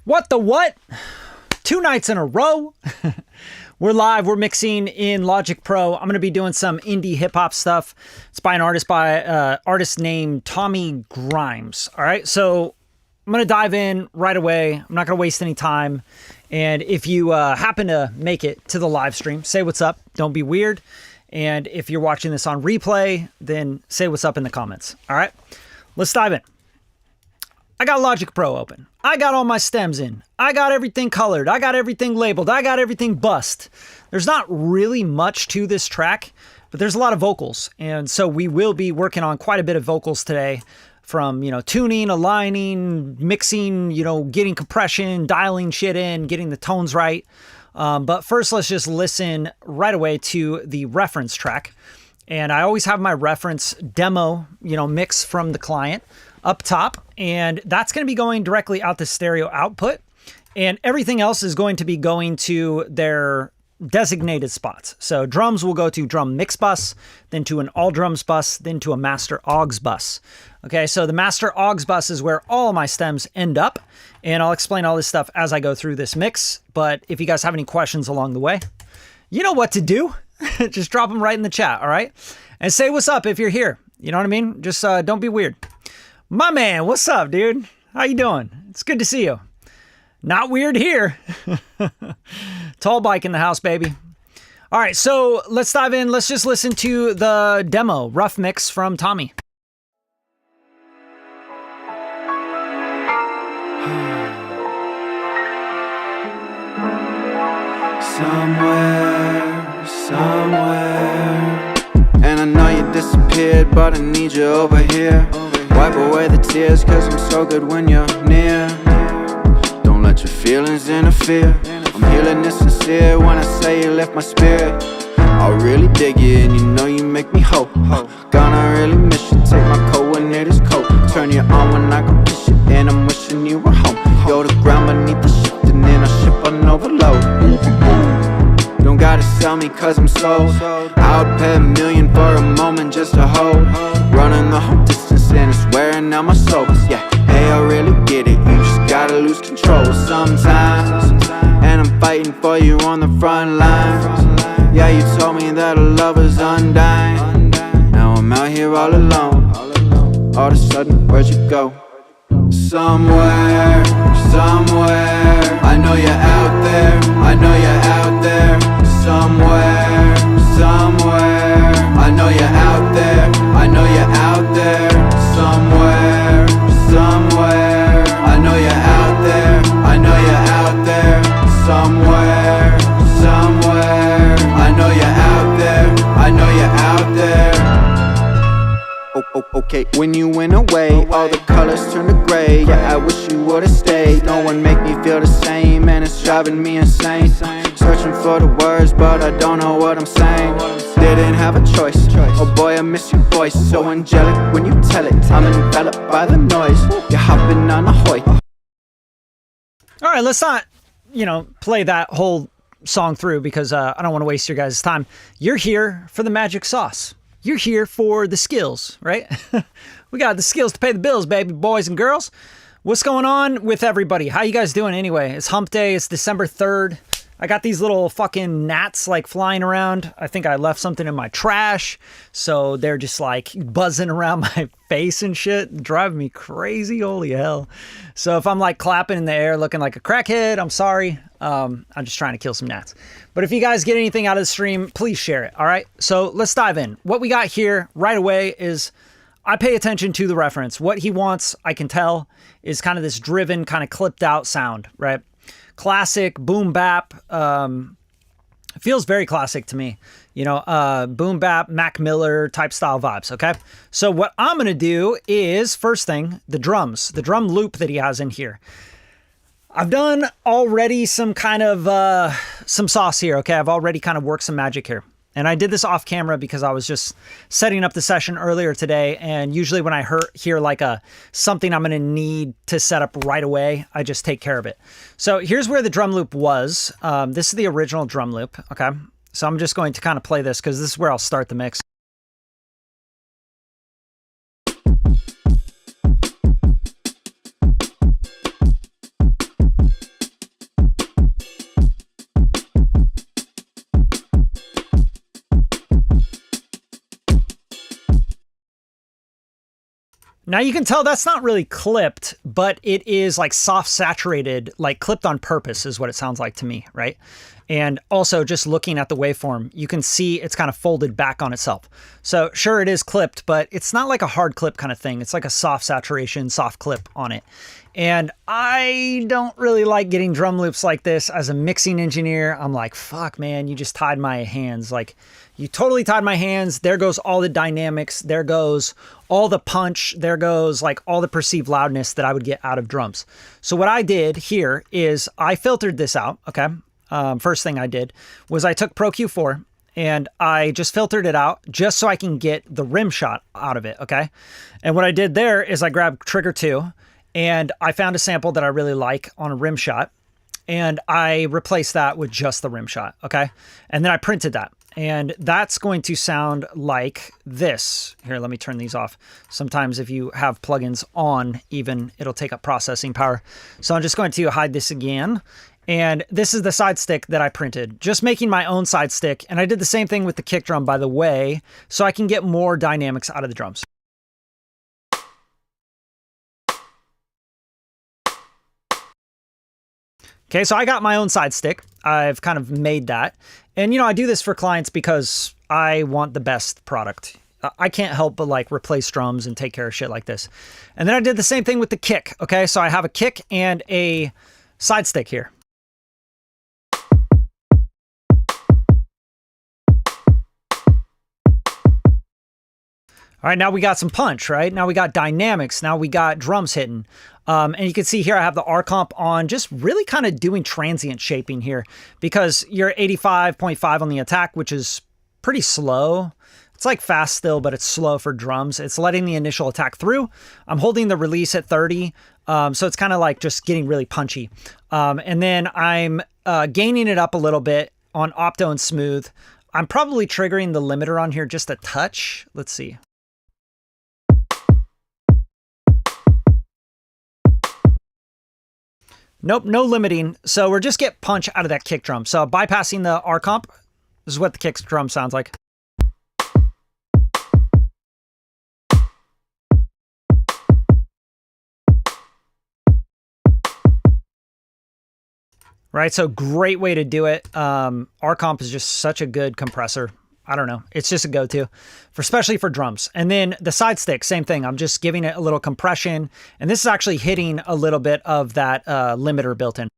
What the what? 2 nights in a row. We're live. We're mixing in Logic Pro. I'm going to be doing some indie hip hop stuff. It's by an artist named Tommy Grimes. All right. So I'm going to dive in right away. I'm not going to waste any time. And if you happen to make it to the live stream, say what's up. Don't be weird. And if you're watching this on replay, then say what's up in the comments. All right. Let's dive in. I got Logic Pro open. I got all my stems in. I got everything colored. I got everything labeled. I got everything bussed. There's not really much to this track, but there's a lot of vocals. And so we will be working on quite a bit of vocals today from, tuning, aligning, mixing, getting compression, dialing shit in, getting the tones right. But first, let's just listen right away to the reference track. And I always have my reference demo, mix from the client up top, and that's going to be going directly out the stereo output, and everything else is going to be going to their designated spots. So drums will go to drum mix bus, then to an all drums bus, then to a master aux bus. Okay, so the master aux bus is where all my stems end up, and I'll explain all this stuff as I go through this mix. But if you guys have any questions along the way, you know what to do. Just drop them right in the chat, all right? And say what's up if you're here. You know what I mean? Just don't be weird. My man, what's up, dude? How you doing? It's good to see you. Not weird here. Tall bike in the house, baby. All right, so let's dive in. Let's just listen to the demo, rough mix from Tommy. Somewhere, and I know you disappeared, but I need you over here. Wipe away the tears, cause I'm so good when you're near. Don't let your feelings interfere. I'm healing this sincere when I say you lift my spirit. I really dig you and you make me hope. Gonna really miss you, take my coat when it is cold. Turn you on when I go kiss you, and I'm wishing you were home. You're the ground beneath the ship, and then I ship on overload. Don't gotta sell me cause I'm sold. I would pay $1 million for a moment just to hold. Running the whole distance and it's wearing out my soul. Yeah, hey, I really get it. You just gotta lose control sometimes. And I'm fighting for you on the front lines. Yeah, you told me that a love is undying. Now I'm out here all alone. All of a sudden, where'd you go? Somewhere, I know you're out there. I know you're out there. Somewhere, I know you're out there. I know you're out there. Somewhere, I know you're out there. I know you're out there. Somewhere, I know you're out there. I know you're out there. Okay, when you went away, all the colors turned to gray. Yeah, I wish you would've stayed. No one make me feel the same, and it's driving me insane. Searching for the words, but I don't know what I'm saying. Didn't have a choice. Oh boy, I miss your voice. So angelic when you tell it. I'm enveloped by the noise. You're hopping on a hoy. All right, let's not, play that whole song through because I don't want to waste your guys' time. You're here for the magic sauce. You're here for the skills, right? We got the skills to pay the bills, baby, boys and girls. What's going on with everybody? How you guys doing anyway? It's hump day. It's December 3rd. I got these little fucking gnats flying around. I think I left something in my trash. So they're just buzzing around my face and shit, driving me crazy. Holy hell. So if I'm clapping in the air looking like a crackhead, I'm sorry. I'm just trying to kill some gnats. But if you guys get anything out of the stream, please share it. All right. So let's dive in. What we got here right away is I pay attention to the reference. What he wants, I can tell, is kind of this driven, kind of clipped out sound, right? Classic boom bap. It feels very classic to me, boom bap, Mac Miller type style vibes. Okay. So what I'm going to do is first thing, the drums, the drum loop that he has in here. I've done already some kind of, some sauce here. Okay. I've already kind of worked some magic here. And I did this off camera because I was just setting up the session earlier today. And usually when I hear something I'm going to need to set up right away, I just take care of it. So here's where the drum loop was. This is the original drum loop. Okay. So I'm just going to kind of play this because this is where I'll start the mix. Now you can tell that's not really clipped, but it is like soft saturated, like clipped on purpose is what it sounds like to me, right? And also just looking at the waveform, you can see it's kind of folded back on itself. So sure, it is clipped, but it's not like a hard clip kind of thing. It's like a soft saturation, soft clip on it. And I don't really like getting drum loops like this. As a mixing engineer, I'm like, fuck, man, you just tied my hands. Like, you totally tied my hands. There goes all the dynamics. There goes all the punch. There goes like all the perceived loudness that I would get out of drums. So what I did here is I filtered this out, okay? First thing I did was I took Pro Q4 and I just filtered it out just so I can get the rim shot out of it, okay? And what I did there is I grabbed trigger 2 and I found a sample that I really like on a rim shot and I replaced that with just the rim shot, okay? And then I printed that. And that's going to sound like this. Here, let me turn these off. Sometimes if you have plugins on, even it'll take up processing power. So I'm just going to hide this again. And this is the side stick that I printed, just making my own side stick. And I did the same thing with the kick drum, by the way, so I can get more dynamics out of the drums. Okay, so I got my own side stick. I've kind of made that. And, you know, I do this for clients because I want the best product. I can't help but like replace drums and take care of shit like this. And then I did the same thing with the kick. Okay, so I have a kick and a side stick here. All right, now we got some punch, right? Now we got dynamics. Now we got drums hitting. And you can see here I have the R comp on, just really kind of doing transient shaping here because you're 85.5 on the attack, which is pretty slow. It's like fast still, but it's slow for drums. It's letting the initial attack through. I'm holding the release at 30. So it's kind of like just getting really punchy. And then I'm gaining it up a little bit on opto and smooth. I'm probably triggering the limiter on here just a touch. Let's see. Nope, no limiting. So we're just get punch out of that kick drum. So bypassing the R comp, this is what the kick drum sounds like. Right, so great way to do it. R comp is just such a good compressor. I don't know. It's just a go-to, especially for drums. And then the side stick, same thing. I'm just giving it a little compression. And this is actually hitting a little bit of that limiter built in.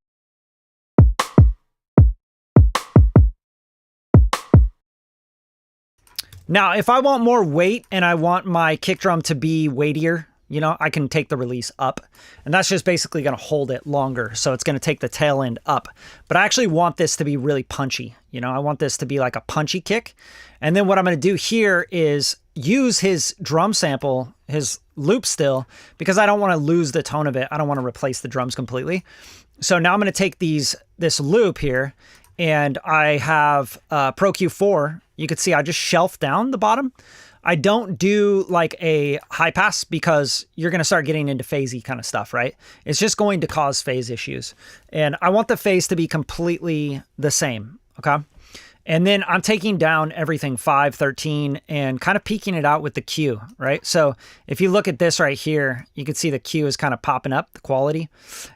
Now, if I want more weight and I want my kick drum to be weightier, you know, I can take the release up. And that's just basically going to hold it longer. So it's going to take the tail end up. But I actually want this to be really punchy. You know, I want this to be like a punchy kick. And then what I'm going to do here is use his drum sample, his loop still, because I don't want to lose the tone of it. I don't want to replace the drums completely. So now I'm going to take this loop here, and I have Pro Q4. You can see I just shelf down the bottom. I don't do like a high pass because you're going to start getting into phasey kind of stuff, right? It's just going to cause phase issues. And I want the phase to be completely the same, okay? And then I'm taking down everything 5, 13 and kind of peaking it out with the Q, right? So if you look at this right here, you can see the Q is kind of popping up, the quality.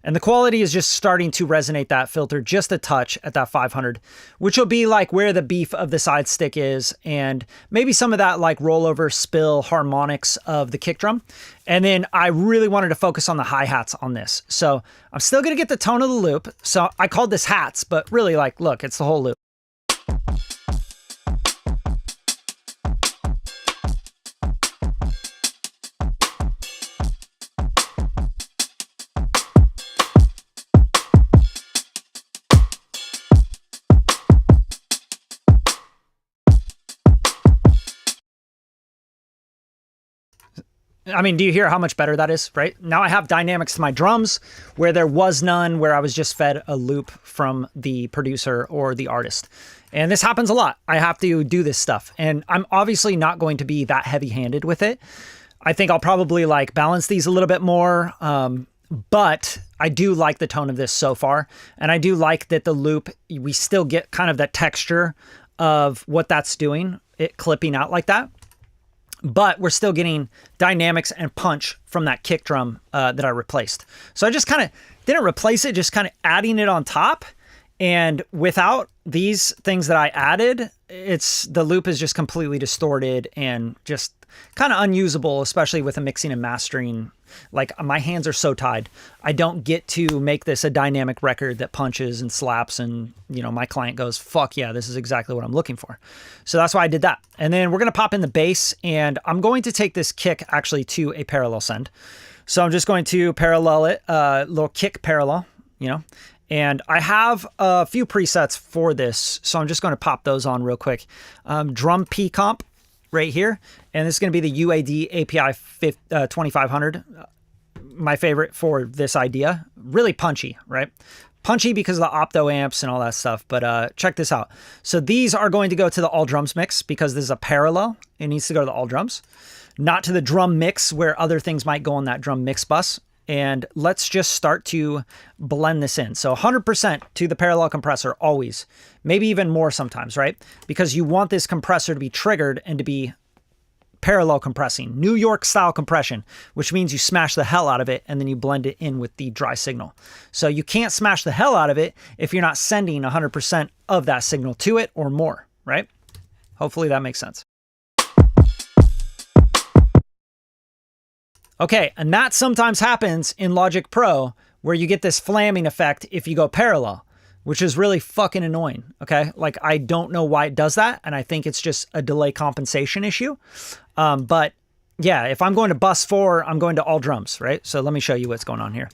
And the quality is just starting to resonate that filter just a touch at that 500, which will be like where the beef of the side stick is and maybe some of that like rollover spill harmonics of the kick drum. And then I really wanted to focus on the hi-hats on this. So I'm still going to get the tone of the loop. So I called this hats, but really like, look, it's the whole loop. I mean, do you hear how much better that is, right? Now I have dynamics to my drums where there was none, where I was just fed a loop from the producer or the artist. And this happens a lot. I have to do this stuff. And I'm obviously not going to be that heavy-handed with it. I think I'll probably like balance these a little bit more. But I do like the tone of this so far. And I do like that the loop, we still get kind of that texture of what that's doing, it clipping out like that. but we're still getting dynamics and punch from that kick drum that I replaced. So I just kind of didn't replace it, just kind of adding it on top. And without these things that I added, the loop is just completely distorted and just kind of unusable, especially with a mixing and mastering. Like, my hands are so tied. I don't get to make this a dynamic record that punches and slaps and, you know, my client goes, fuck yeah, this is exactly what I'm looking for. So that's why I did that. And then we're going to pop in the bass, and I'm going to take this kick actually to a parallel send. So I'm just going to parallel it, little kick parallel, you know, and I have a few presets for this. So I'm just going to pop those on real quick. Drum P comp right here. And this is going to be the UAD API 2500. My favorite for this idea. Really punchy, right? Punchy because of the opto amps and all that stuff. But check this out. So these are going to go to the all drums mix because this is a parallel. It needs to go to the all drums, not to the drum mix where other things might go on that drum mix bus. And let's just start to blend this in. So 100% to the parallel compressor, always. Maybe even more sometimes, right? Because you want this compressor to be triggered and to be parallel compressing. New York style compression, which means you smash the hell out of it and then you blend it in with the dry signal. So you can't smash the hell out of it if you're not sending 100% of that signal to it or more, right? Hopefully that makes sense. Okay, and that sometimes happens in Logic Pro where you get this flamming effect if you go parallel, which is really fucking annoying, okay? Like, I don't know why it does that, and I think it's just a delay compensation issue. But yeah, if I'm going to bus 4, I'm going to all drums, right? So let me show you what's going on here.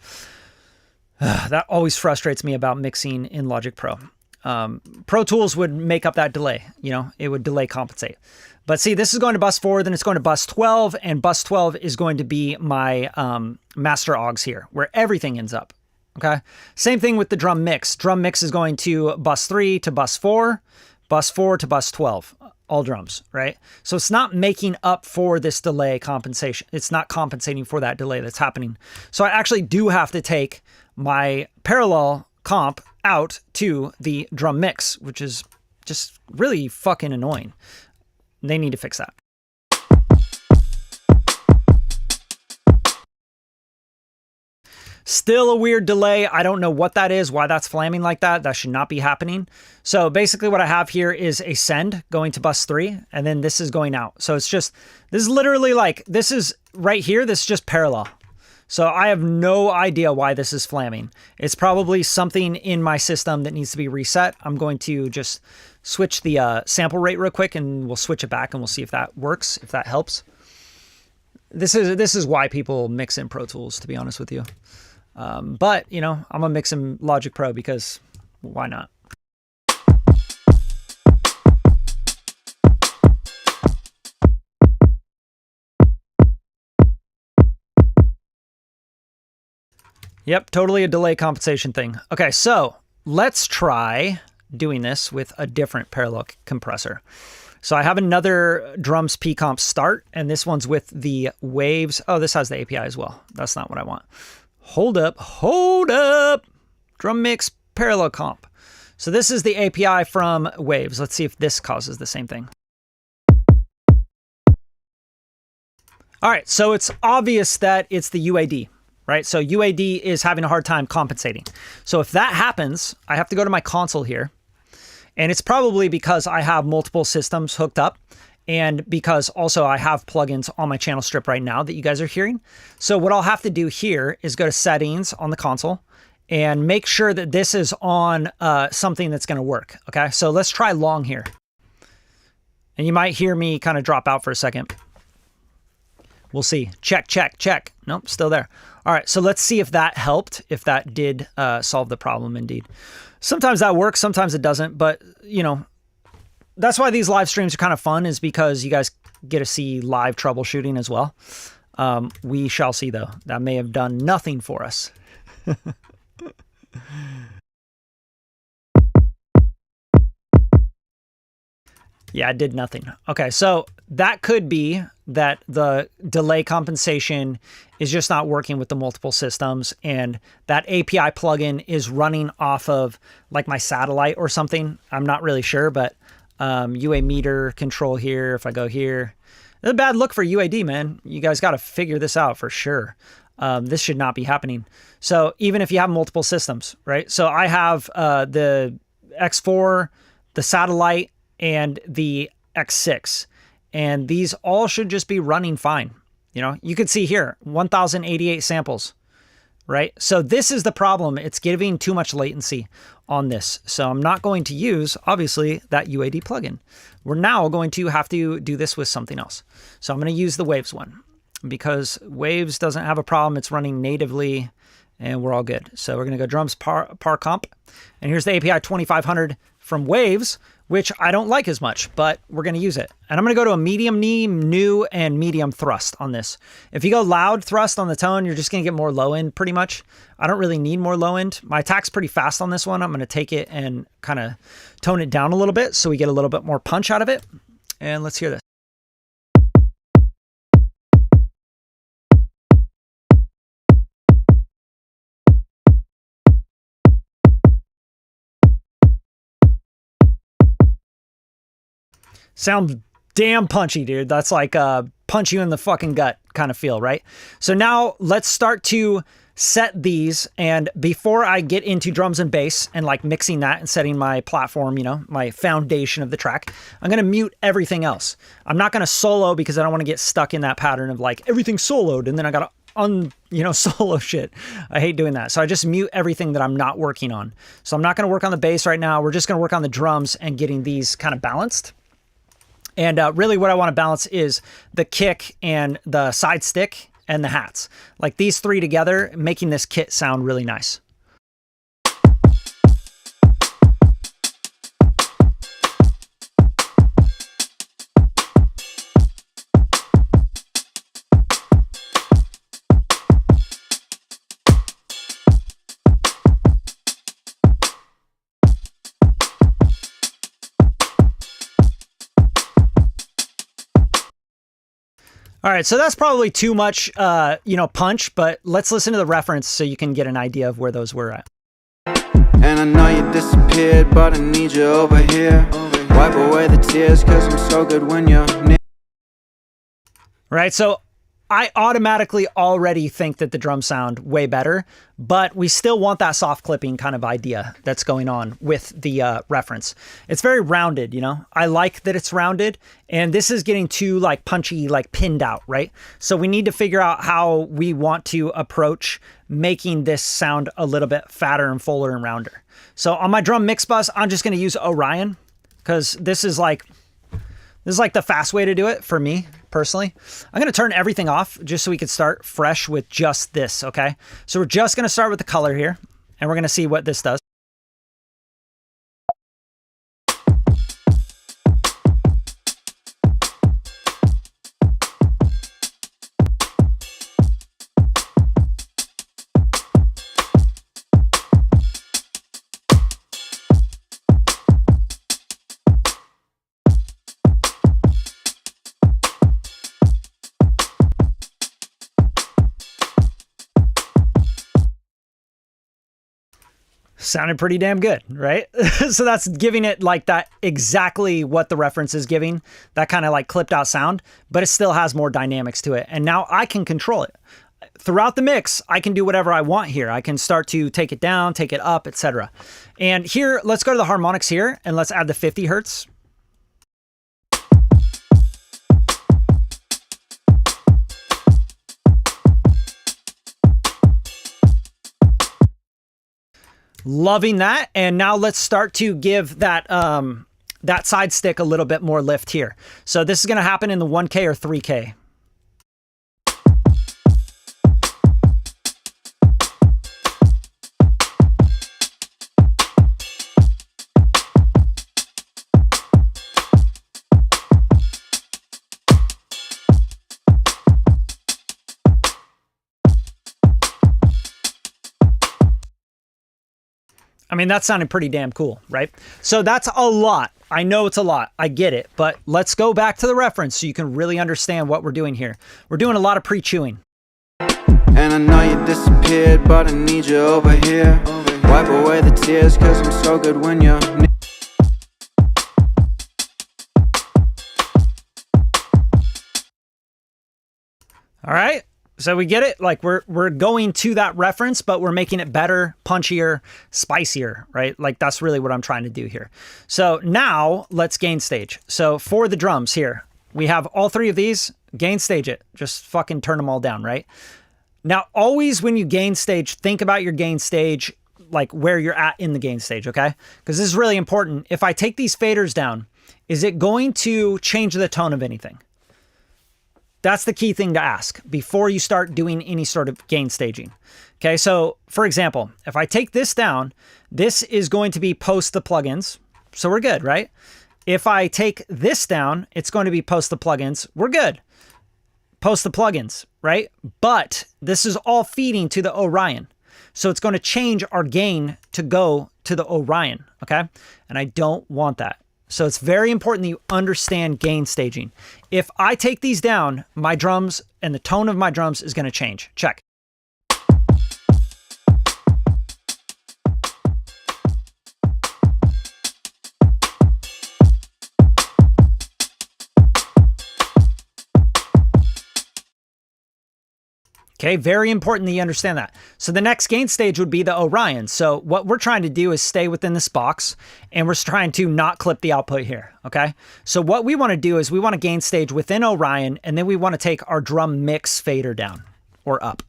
That always frustrates me about mixing in Logic Pro. Pro Tools would make up that delay, you know, it would delay compensate. But see, this is going to bus 4, then it's going to bus 12, and bus 12 is going to be my master augs here, where everything ends up, okay? Same thing with the drum mix. Drum mix is going to bus 3 to bus 4 to bus 12, all drums, right? So it's not making up for this delay compensation. It's not compensating for that delay that's happening. So I actually do have to take my parallel comp out to the drum mix, which is just really fucking annoying. They need to fix that. Still a weird delay. I don't know what that is, why that's flamming like that. That should not be happening. So basically what I have here is a send going to bus 3, and then this is going out. So it's just, this is literally like, this is right here, this is just parallel. So I have no idea why this is flamming. It's probably something in my system that needs to be reset. I'm going to just switch the sample rate real quick, and we'll switch it back and we'll see if that works, if that helps. This is why people mix in Pro Tools, to be honest with you. But, you know, I'm gonna mix in Logic Pro because why not? Yep, totally a delay compensation thing. Okay, so let's try doing this with a different parallel compressor. So I have another drums P comp start, and this one's with the waves. Oh, this has the API as well. That's not what I want. Hold up. Drum mix parallel comp. So this is the API from waves. Let's see if this causes the same thing. All right, so it's obvious that it's the UAD, right? So UAD is having a hard time compensating. So if that happens, I have to go to my console here. And it's probably because I have multiple systems hooked up, and because also I have plugins on my channel strip right now that you guys are hearing. So what I'll have to do here is go to settings on the console and make sure that this is on something that's going to work. Okay, so let's try long here. And you might hear me kind of drop out for a second. We'll see. Check. Nope, still there. All right, so let's see if that helped, if that did solve the problem indeed. Sometimes that works, sometimes it doesn't, but you know, that's why these live streams are kind of fun, is because you guys get to see live troubleshooting as well. We shall see though. That may have done nothing for us. Yeah, it did nothing. Okay, so that could be that the delay compensation is just not working with the multiple systems, and that API plugin is running off of like my satellite or something. I'm not really sure, but UA meter control here, if I go here, It's a bad look for UAD, man. You guys got to figure this out for sure. This should not be happening. So even if you have multiple systems, right? So I have the X4, the satellite, and the X6. And these all should just be running fine. You know, you can see here, 1,088 samples, right? So this is the problem. It's giving too much latency on this. So I'm not going to use, obviously, that UAD plugin. We're now going to have to do this with something else. So I'm going to use the Waves one because Waves doesn't have a problem. It's running natively and we're all good. So we're going to go drums par comp. And here's the API 2500 from Waves, which I don't like as much, but we're going to use it. And I'm going to go to a medium knee, new, and medium thrust on this. If you go loud thrust on the tone, you're just going to get more low end pretty much. I don't really need more low end. My attack's pretty fast on this one. I'm going to take it and kind of tone it down a little bit so we get a little bit more punch out of it. And let's hear this. Sounds damn punchy, dude. That's like punch you in the fucking gut kind of feel, right? So now let's start to set these. And before I get into drums and bass and like mixing that and setting my platform, you know, my foundation of the track, I'm going to mute everything else. I'm not going to solo because I don't want to get stuck in that pattern of like everything soloed and then I got to solo shit. I hate doing that. So I just mute everything that I'm not working on. So I'm not going to work on the bass right now. We're just going to work on the drums and getting these kind of balanced. And really what I want to balance is the kick and the side stick and the hats. Like these three together, making this kit sound really nice. All right, so that's probably too much, punch, but let's listen to the reference so you can get an idea of where those were at. And I know you disappeared, but I need you over here. Wipe away the tears, cause I'm so good when you're near. Right, so I automatically already think that the drums sound way better, but we still want that soft clipping kind of idea that's going on with the reference. It's very rounded, you know? I like that it's rounded, and this is getting too like punchy, like pinned out, right? So we need to figure out how we want to approach making this sound a little bit fatter and fuller and rounder. So on my drum mix bus, I'm just gonna use Orion, because this is like the fast way to do it for me. Personally, I'm going to turn everything off just so we can start fresh with just this. Okay. So we're just going to start with the color here and we're going to see what this does. Sounded pretty damn good, right? So that's giving it like that exactly what the reference is giving, that kind of like clipped out sound, but it still has more dynamics to it. And now I can control it. Throughout the mix, I can do whatever I want here. I can start to take it down, take it up, etc. And here, let's go to the harmonics here and let's add the 50 hertz. Loving that. And now let's start to give that that side stick a little bit more lift here. So this is going to happen in the 1K or 3K. I mean, that sounded pretty damn cool, right? So that's a lot. I know it's a lot. I get it. But let's go back to the reference so you can really understand what we're doing here. We're doing a lot of pre-chewing. And I know you disappeared, but I need you over here. Wipe away the tears, cause I'm so good when you're near. All right. So we get it. Like we're going to that reference, but we're making it better, punchier, spicier, right? Like that's really what I'm trying to do here. So now let's gain stage. So for the drums here, we have all three of these. Gain stage it. Just fucking turn them all down, right? Now, always when you gain stage, think about your gain stage, like where you're at in the gain stage, okay? Because this is really important. If I take these faders down, is it going to change the tone of anything? That's the key thing to ask before you start doing any sort of gain staging. Okay, so for example, if I take this down, this is going to be post the plugins. So we're good, right? If I take this down, it's going to be post the plugins. We're good. Post the plugins, right? But this is all feeding to the Orion. So it's going to change our gain to go to the Orion, okay? And I don't want that. So it's very important that you understand gain staging. If I take these down, my drums and the tone of my drums is going to change. Check. Okay, very important that you understand that. So the next gain stage would be the Orion. So what we're trying to do is stay within this box, and we're trying to not clip the output here, okay? So what we want to do is we want to gain stage within Orion, and then we want to take our drum mix fader down or up.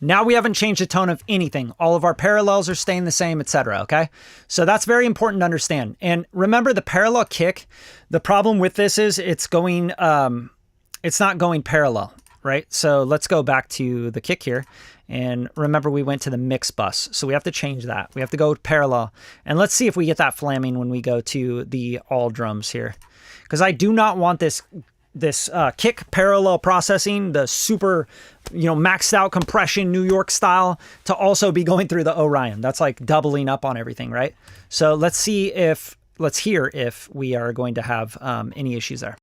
Now we haven't changed the tone of anything. All of our parallels are staying the same, etc. Okay? So that's very important to understand. And remember the parallel kick, the problem with this is it's going, it's not going parallel, right? So let's go back to the kick here. And remember we went to the mix bus. So we have to change that. We have to go parallel. And let's see if we get that flamming when we go to the all drums here. Because I do not want this kick parallel processing, the super, maxed out compression, New York style, to also be going through the Orion. That's like doubling up on everything, right? So let's hear if we are going to have any issues there.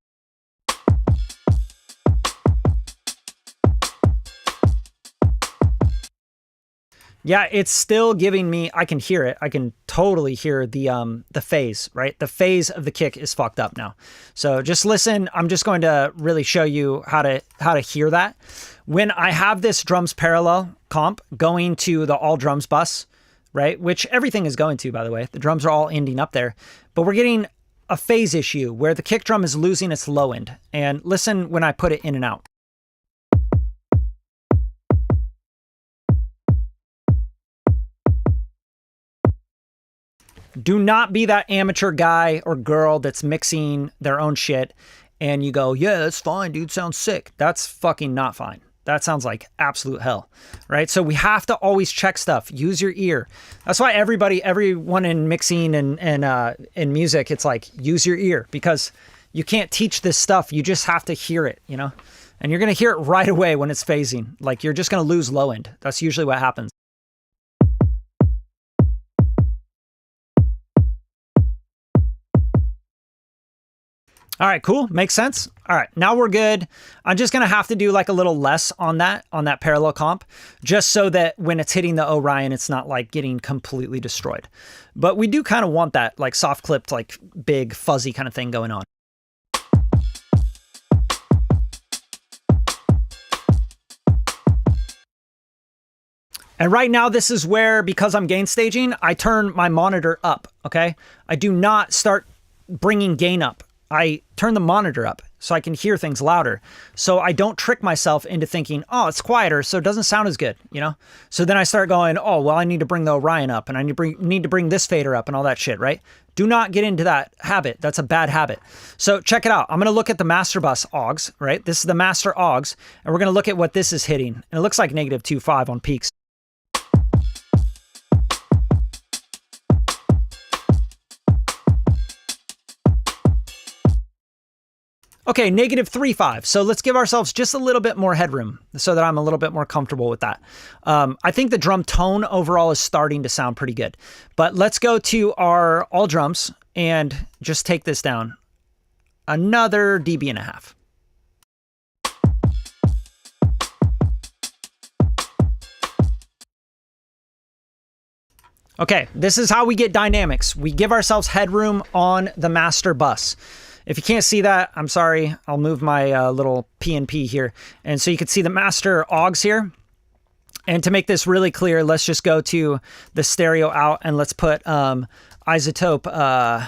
Yeah, it's still giving me, I can hear it. I can totally hear the phase, right? The phase of the kick is fucked up now. So just listen. I'm just going to really show you how to hear that. When I have this drums parallel comp going to the all drums bus, right? Which everything is going to, by the way. The drums are all ending up there. But we're getting a phase issue where the kick drum is losing its low end. And listen when I put it in and out. Do not be that amateur guy or girl that's mixing their own shit and you go, yeah, that's fine, dude, sounds sick. That's fucking not fine. That sounds like absolute hell, right? So we have to always check stuff. Use your ear. That's why everyone in mixing and in music, it's like, use your ear, because you can't teach this stuff. You just have to hear it, And you're going to hear it right away when it's phasing. Like you're just going to lose low end. That's usually what happens. All right, cool. Makes sense. All right, now we're good. I'm just going to have to do like a little less on that parallel comp, just so that when it's hitting the Orion, it's not like getting completely destroyed. But we do kind of want that like soft clipped, like big fuzzy kind of thing going on. And right now, this is where, because I'm gain staging, I turn my monitor up, okay? I do not start bringing gain up. I turn the monitor up so I can hear things louder. So I don't trick myself into thinking, oh, it's quieter, so it doesn't sound as good, So then I start going, oh, well, I need to bring the Orion up and I need to bring this fader up and all that shit, right? Do not get into that habit. That's a bad habit. So check it out. I'm going to look at the master bus augs, right? This is the master augs, and we're going to look at what this is hitting. And it looks like -2.5 on peaks. Okay, -3.5. So let's give ourselves just a little bit more headroom so that I'm a little bit more comfortable with that. I think the drum tone overall is starting to sound pretty good. But let's go to our all drums and just take this down another 1.5 dB. Okay, this is how we get dynamics. We give ourselves headroom on the master bus. If you can't see that, I'm sorry. I'll move my little PNP here. And so you can see the master augs here. And to make this really clear, let's just go to the stereo out and let's put isotope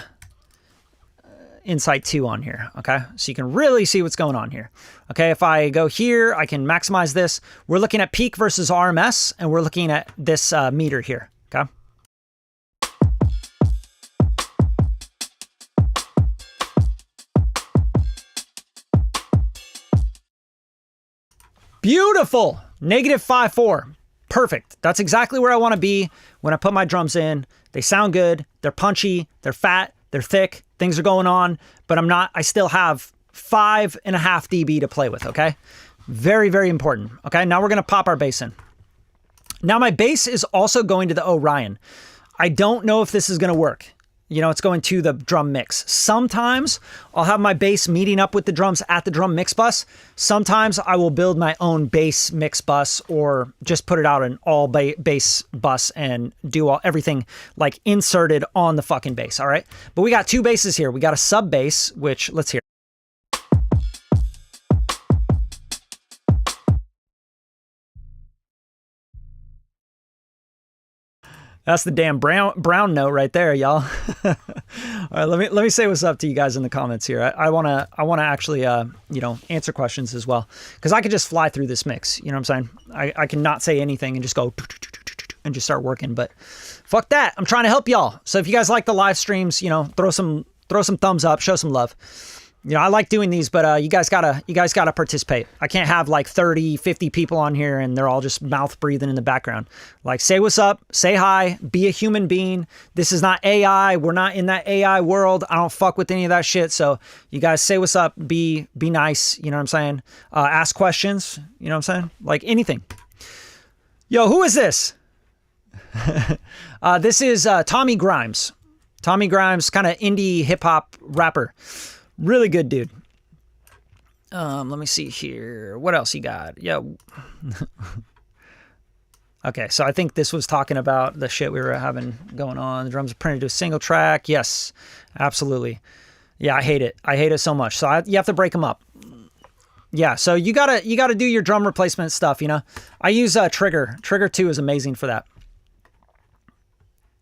Insight 2 on here, okay? So you can really see what's going on here. Okay, if I go here, I can maximize this. We're looking at peak versus RMS, and we're looking at this meter here, okay? Beautiful. -5.4. Perfect. That's exactly where I want to be when I put my drums in. They sound good. They're punchy. They're fat. They're thick. Things are going on, but I still have 5.5 dB to play with, okay? Very, very important. Okay, now we're going to pop our bass in. Now my bass is also going to the Orion. I don't know if this is going to work. You know, it's going to the drum mix. Sometimes I'll have my bass meeting up with the drums at the drum mix bus. Sometimes I will build my own bass mix bus or just put it out an all bass bus and do everything like inserted on the fucking bass, all right? But we got two basses here. We got a sub bass, which let's hear. That's the damn brown note right there, y'all. All right, let me say what's up to you guys in the comments here. I wanna actually you know, answer questions as well, because I could just fly through this mix. You know what I'm saying? I can not say anything and just go and just start working. But fuck that. I'm trying to help y'all. So if you guys like the live streams, you know, throw some thumbs up, show some love. You know, I like doing these, but you guys gotta participate. I can't have like 30, 50 people on here and they're all just mouth breathing in the background. Like, say what's up, say hi, be a human being. This is not AI. We're not in that AI world. I don't fuck with any of that shit. So you guys say what's up, be nice. You know what I'm saying? Ask questions. You know what I'm saying? Like anything. Yo, who is this? This is Tommy Grimes. Tommy Grimes, kind of indie hip hop rapper. Really good dude. Let me see here. What else he got? Yeah. Okay, so I think this was talking about the shit we were having going on. The drums are printed to a single track. Yes, absolutely. Yeah, I hate it. I hate it so much. So you have to break them up. Yeah, so you gotta do your drum replacement stuff. You know, I use Trigger. Trigger 2 is amazing for that.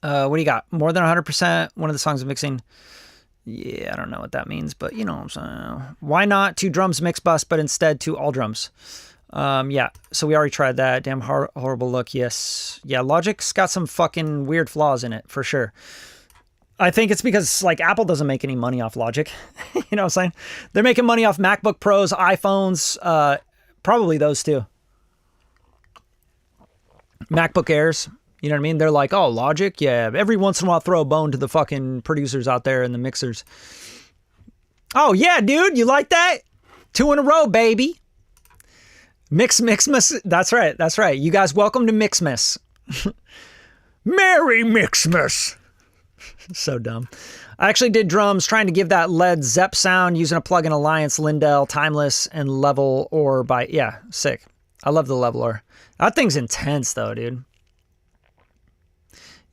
What do you got? More than 100%. One of the songs I'm mixing. Yeah, I don't know what that means, but you know what I'm saying. Why not two drums mix bus, but instead two all drums? Yeah, so we already tried that. Damn horrible look. Yes. Yeah, Logic's got some fucking weird flaws in it, for sure. I think it's because, like, Apple doesn't make any money off Logic. You know what I'm saying? They're making money off MacBook Pros, iPhones, probably those two. MacBook Airs. You know what I mean? They're like, oh, Logic? Yeah. Every once in a while, throw a bone to the fucking producers out there and the mixers. Oh, yeah, dude. You like that? 2 in a row, baby. Mixmas. That's right. That's right. You guys, welcome to Mixmas. Merry Mixmas. So dumb. I actually did drums trying to give that Led Zepp sound using a plugin Alliance, Lindell, Timeless, and Level Or by... Yeah, sick. I love the Level Or. That thing's intense, though, dude.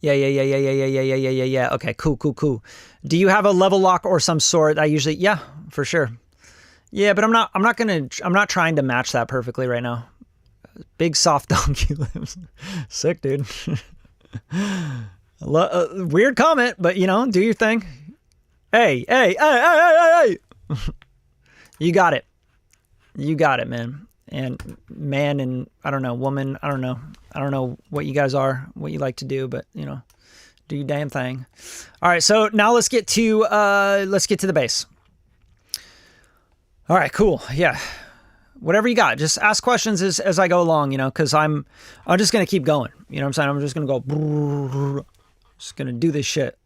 Yeah. Okay, cool. Do you have a level lock or some sort? I usually, yeah, for sure. Yeah, but I'm not trying to match that perfectly right now. Big soft donkey lips. Sick, dude. Weird comment, but you know, do your thing. Hey. You got it, man. And man, and I don't know, woman, I don't know what you guys are, what you like to do, but you know, do your damn thing. All right, so now let's get to the bass. All right, cool. Yeah, whatever you got, just ask questions as I go along, you know, because I'm just gonna keep going. You know what I'm saying? I'm just gonna go, just gonna do this shit.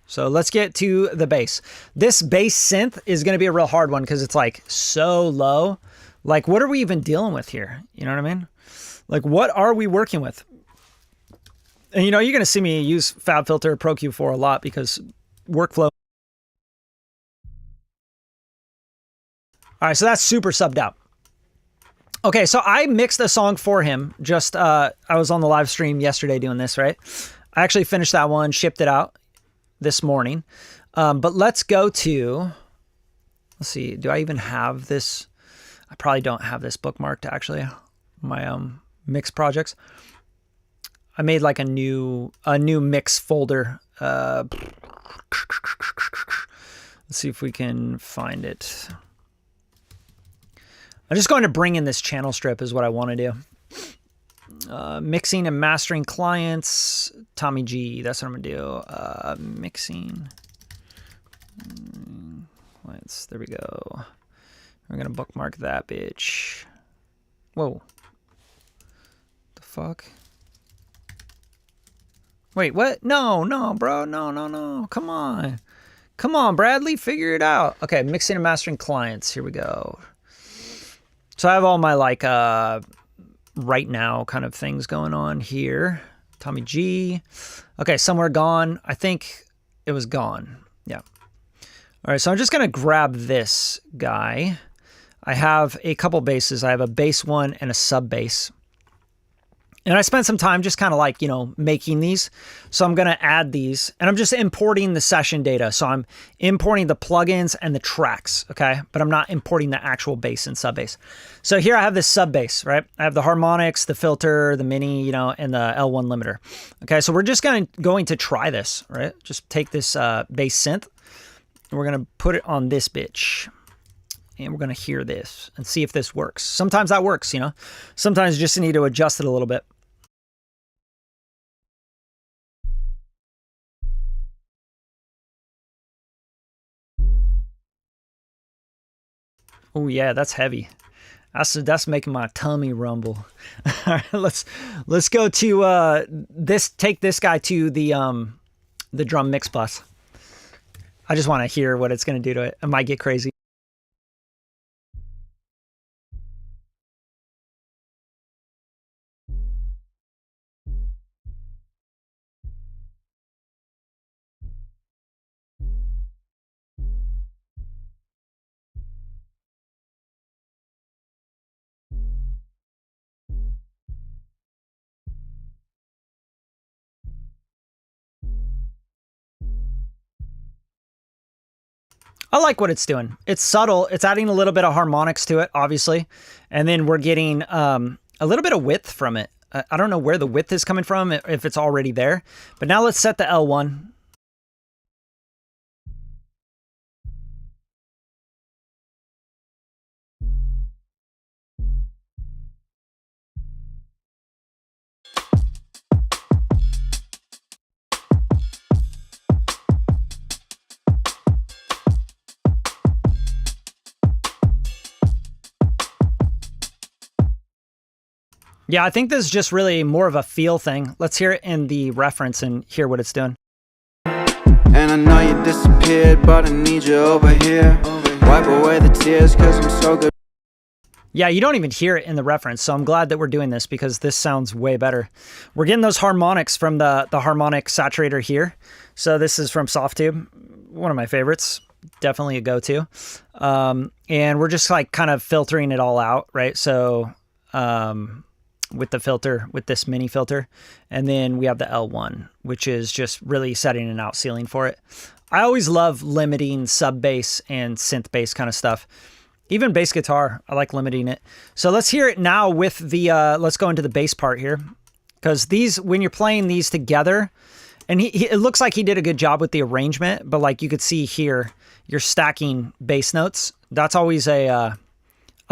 So let's get to the bass. This bass synth is gonna be a real hard one because it's like so low. Like, what are we even dealing with here? You know what I mean? Like, what are we working with? And, you know, you're going to see me use FabFilter Pro Q4 a lot because workflow. All right, so that's super subbed out. Okay, so I mixed a song for him. Just, I was on the live stream yesterday doing this, right? I actually finished that one, shipped it out this morning. But let's go to, let's see, do I even have this? I probably don't have this bookmarked actually, my mix projects. I made like a new mix folder. Let's see if we can find it. I'm just going to bring in this channel strip is what I want to do. Mixing and mastering clients, Tommy G. That's what I'm gonna do. Mixing clients. There we go. We're gonna bookmark that bitch. Whoa. The fuck? Wait, what? No, bro. No. Come on. Come on, Bradley. Figure it out. Okay, mixing and mastering clients. Here we go. So I have all my like right now kind of things going on here. Tommy G. Okay, somewhere gone. I think it was gone. Yeah. All right, so I'm just going to grab this guy. I have a couple basses. I have a bass one and a sub bass. And I spent some time just kind of like, you know, making these. So I'm going to add these and I'm just importing the session data. So I'm importing the plugins and the tracks, okay? But I'm not importing the actual bass and sub bass. So here I have this sub bass, right? I have the harmonics, the filter, the mini, you know, and the L1 limiter. Okay, so we're just going to try this, right? Just take this bass synth and we're going to put it on this bitch. And we're going to hear this and see if this works. Sometimes that works, you know? Sometimes you just need to adjust it a little bit. Oh yeah, that's heavy. That's making my tummy rumble. All right, let's go to this. Take this guy to the drum mix bus. I just want to hear what it's going to do to it. It might get crazy. I like what it's doing. It's subtle. It's adding a little bit of harmonics to it, obviously. And then we're getting a little bit of width from it. I don't know where the width is coming from, if it's already there. But now let's set the L1. Yeah, I think this is just really more of a feel thing. Let's hear it in the reference and hear what it's doing. And I know you disappeared, but I need you over here. Wipe away the tears, cause I'm so good. Yeah, you don't even hear it in the reference, so I'm glad that we're doing this because this sounds way better. We're getting those harmonics from the harmonic saturator here. So this is from Softtube, one of my favorites. Definitely a go-to. And we're just like kind of filtering it all out, right? So with the filter, with this mini filter. And then we have the L1, which is just really setting an out ceiling for it. I always love limiting sub bass and synth bass kind of stuff. Even bass guitar, I like limiting it. So let's hear it now with the, let's go into the bass part here. Because these, when you're playing these together, and it looks like he did a good job with the arrangement, but like you could see here, you're stacking bass notes. That's always a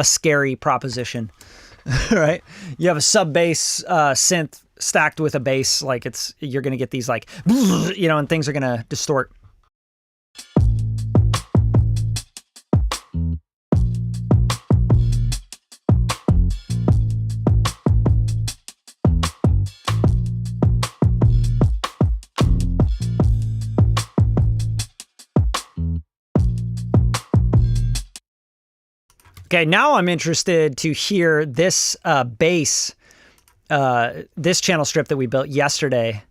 scary proposition. Right? You have a sub bass synth stacked with a bass, like you're gonna get these like, you know, and things are gonna distort. Okay, now I'm interested to hear this bass, this channel strip that we built yesterday.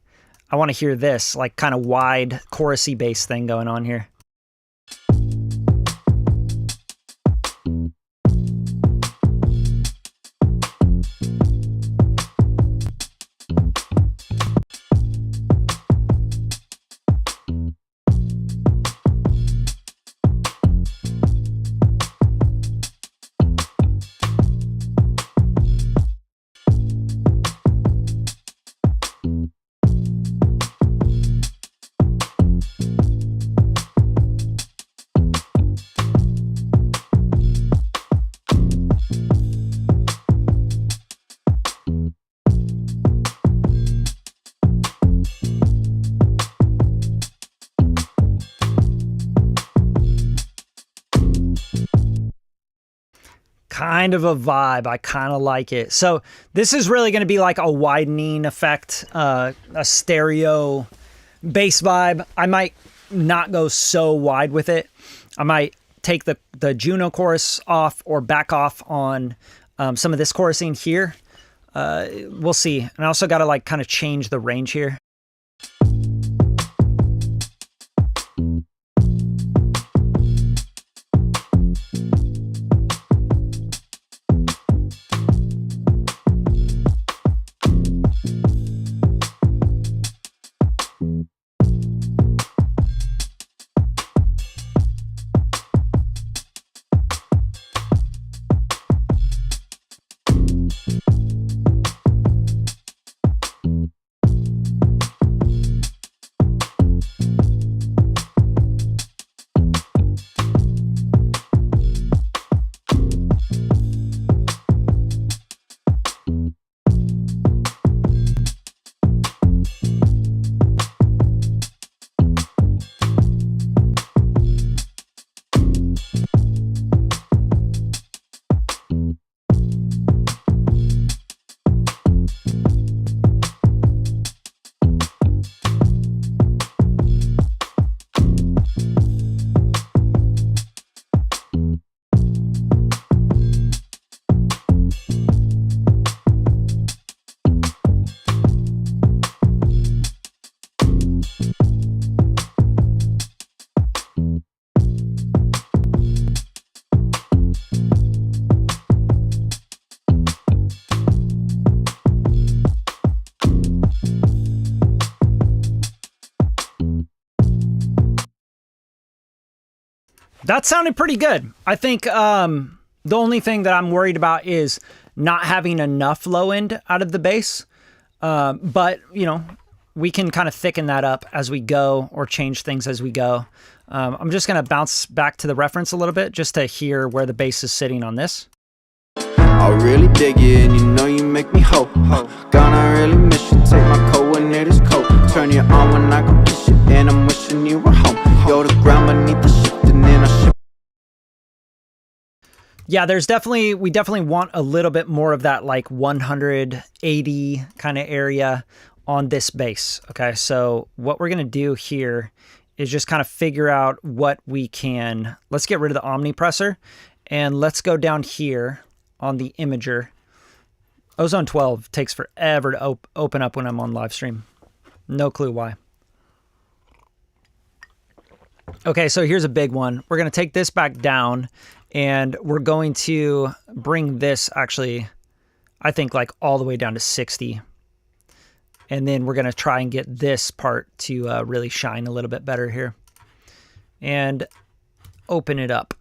I want to hear this, like kind of wide chorusy bass thing going on here. kind of a vibe. I kind of like it. So this is really going to be like a widening effect, a stereo bass vibe. I might not go so wide with it. I might take the Juno chorus off or back off on some of this chorusing here. We'll see. And I also got to like kind of change the range here. That sounded pretty good. I think the only thing that I'm worried about is not having enough low end out of the bass. But, you know, we can kind of thicken that up as we go or change things as we go. I'm just going to bounce back to the reference a little bit just to hear where the bass is sitting on this. I really dig you and you know you make me hope. Gonna really miss you, take my coordinator's coat. Turn you on when I go kiss you and I'm wishing you were home. You're the ground beneath the shift and then I shift. Yeah, we definitely want a little bit more of that like 180 kind of area on this bass. Okay, so what we're gonna do here is just kind of figure out what we can. Let's get rid of the omnipressor and let's go down here on the imager. Ozone 12 takes forever to open up when I'm on live stream. No clue why. Okay, so here's a big one. We're gonna take this back down and we're going to bring this actually, I think like all the way down to 60. And then we're gonna try and get this part to really shine a little bit better here. And open it up.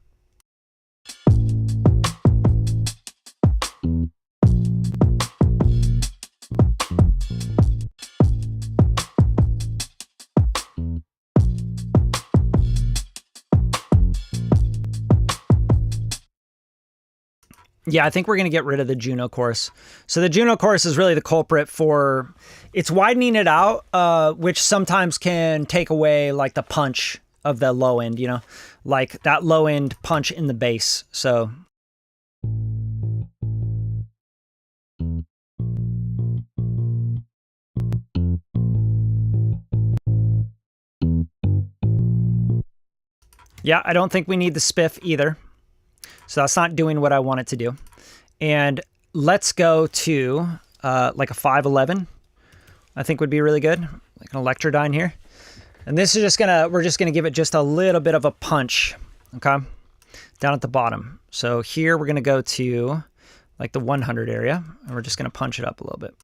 Yeah, I think we're going to get rid of the Juno chorus. So the Juno chorus is really the culprit for, it's widening it out, which sometimes can take away like the punch of the low end, you know, like that low end punch in the bass. So. Yeah, I don't think we need the spiff either. So that's not doing what I want it to do. And let's go to like a 511. I think would be really good. Like an Electrodyne here. And this is just we're just gonna give it just a little bit of a punch, okay? Down at the bottom. So here we're gonna go to like the 100 area and we're just gonna punch it up a little bit.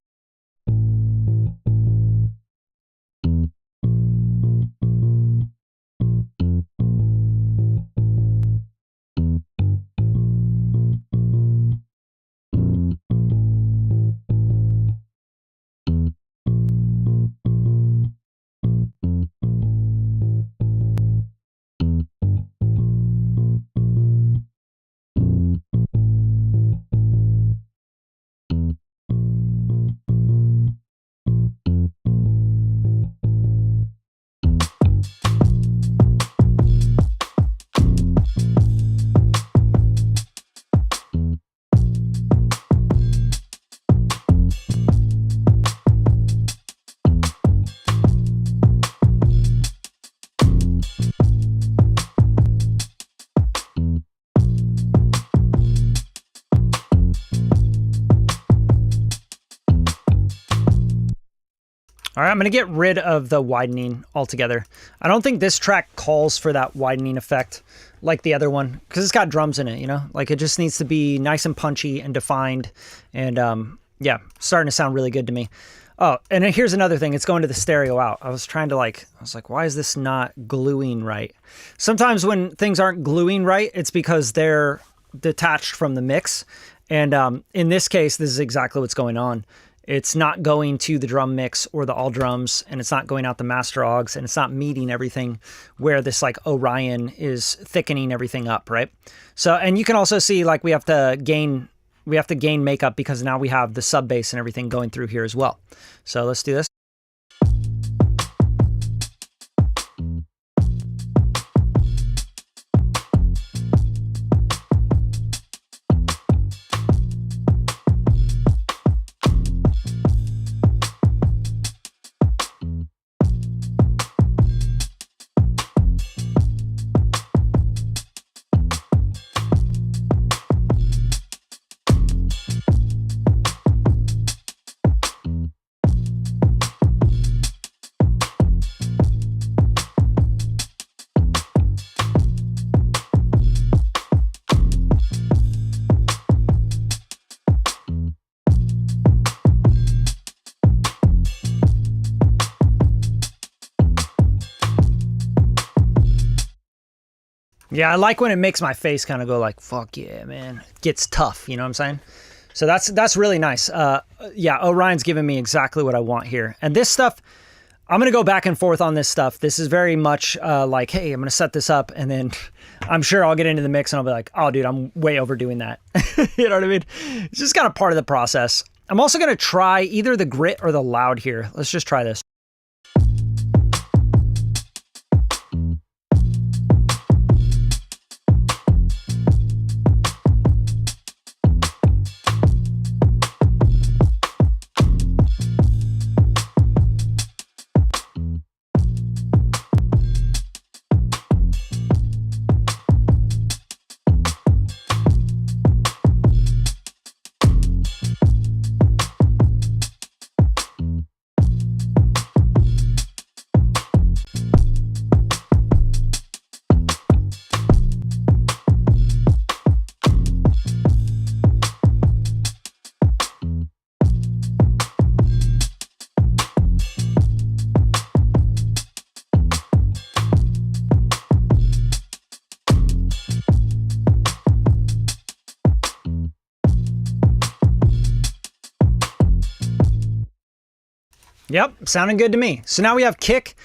All right, I'm going to get rid of the widening altogether. I don't think this track calls for that widening effect like the other one because it's got drums in it, you know? Like it just needs to be nice and punchy and defined. And yeah, starting to sound really good to me. Oh, and then here's another thing. It's going to the stereo out. I was like, why is this not gluing right? Sometimes when things aren't gluing right, it's because they're detached from the mix. And in this case, this is exactly what's going on. It's not going to the drum mix or the all drums, and it's not going out the master augs, and it's not meeting everything where this like Orion is thickening everything up, right? So, and you can also see like we have to gain makeup because now we have the sub bass and everything going through here as well. So let's do this. Yeah, I like when it makes my face kind of go like, fuck yeah, man. It gets tough, you know what I'm saying? So that's really nice. Yeah, Orion's giving me exactly what I want here. And this stuff, I'm going to go back and forth on this stuff. This is very much like, hey, I'm going to set this up, and then I'm sure I'll get into the mix and I'll be like, oh, dude, I'm way overdoing that. You know what I mean? It's just kind of part of the process. I'm also going to try either the grit or the loud here. Let's just try this. Yep, sounding good to me. So now we have kick,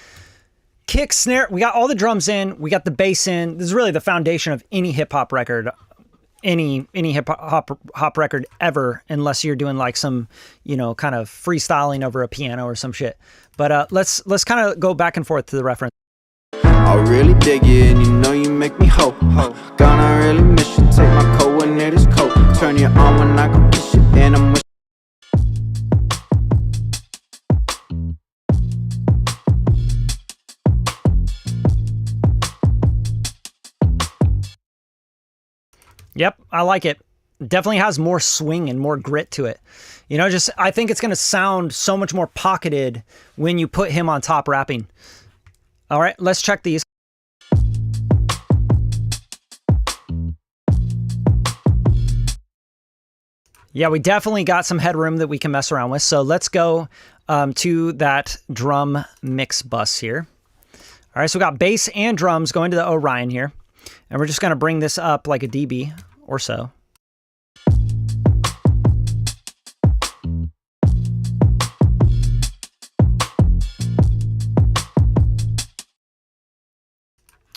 snare. We got all the drums in. We got the bass in. This is really the foundation of any hip hop record, any hip hop record ever, unless you're doing like some, you know, kind of freestyling over a piano or some shit. But let's kind of go back and forth to the reference. I really dig you and you know you make me hope. Gonna really miss you. Take my coat when it is cold. Turn you on when I go kiss you and I'm with. Yep, I like it. Definitely has more swing and more grit to it. You know, just I think it's going to sound so much more pocketed when you put him on top rapping. All right, let's check these. Yeah, we definitely got some headroom that we can mess around with. So let's go to that drum mix bus here. All right, so we got bass and drums going to the Orion here. And we're just going to bring this up like a dB or so.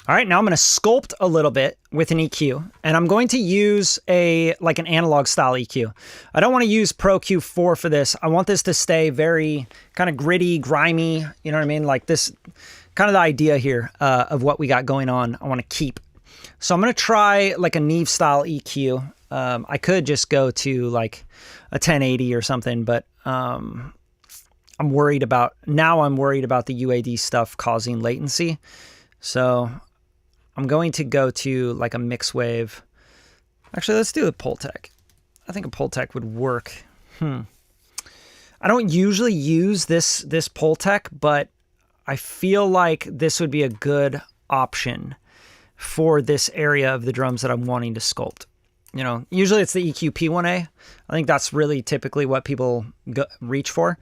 All right, now I'm going to sculpt a little bit with an EQ, and I'm going to use like an analog style EQ. I don't want to use Pro Q4 for this. I want this to stay very kind of gritty, grimy, you know what I mean? Like this, kind of the idea here of what we got going on, I want to keep. So I'm going to try like a Neve style EQ. I could just go to like a 1080 or something, but I'm worried about the UAD stuff causing latency. So I'm going to go to like a mix wave. Actually, let's do a Pultec. I think a Pultec would work. I don't usually use this Pultec, but I feel like this would be a good option for this area of the drums that I'm wanting to sculpt. You know, usually it's the EQ P1A. I think that's really typically what people reach for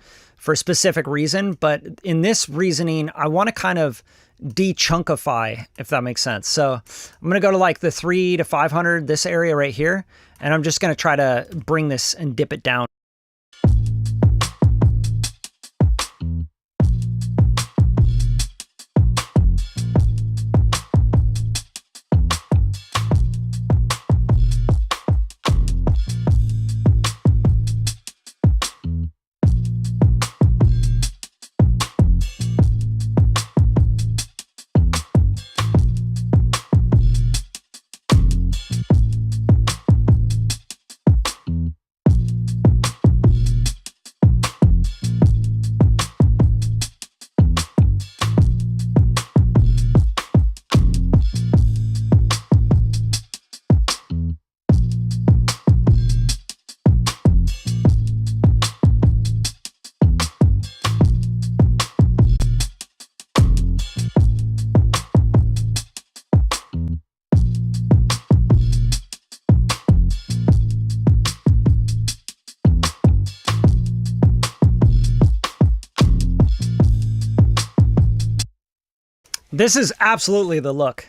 a specific reason. But in this reasoning, I want to kind of de-chunkify, if that makes sense. So I'm going to go to like the 3 to 500, this area right here, and I'm just going to try to bring this and dip it down. This is absolutely the look.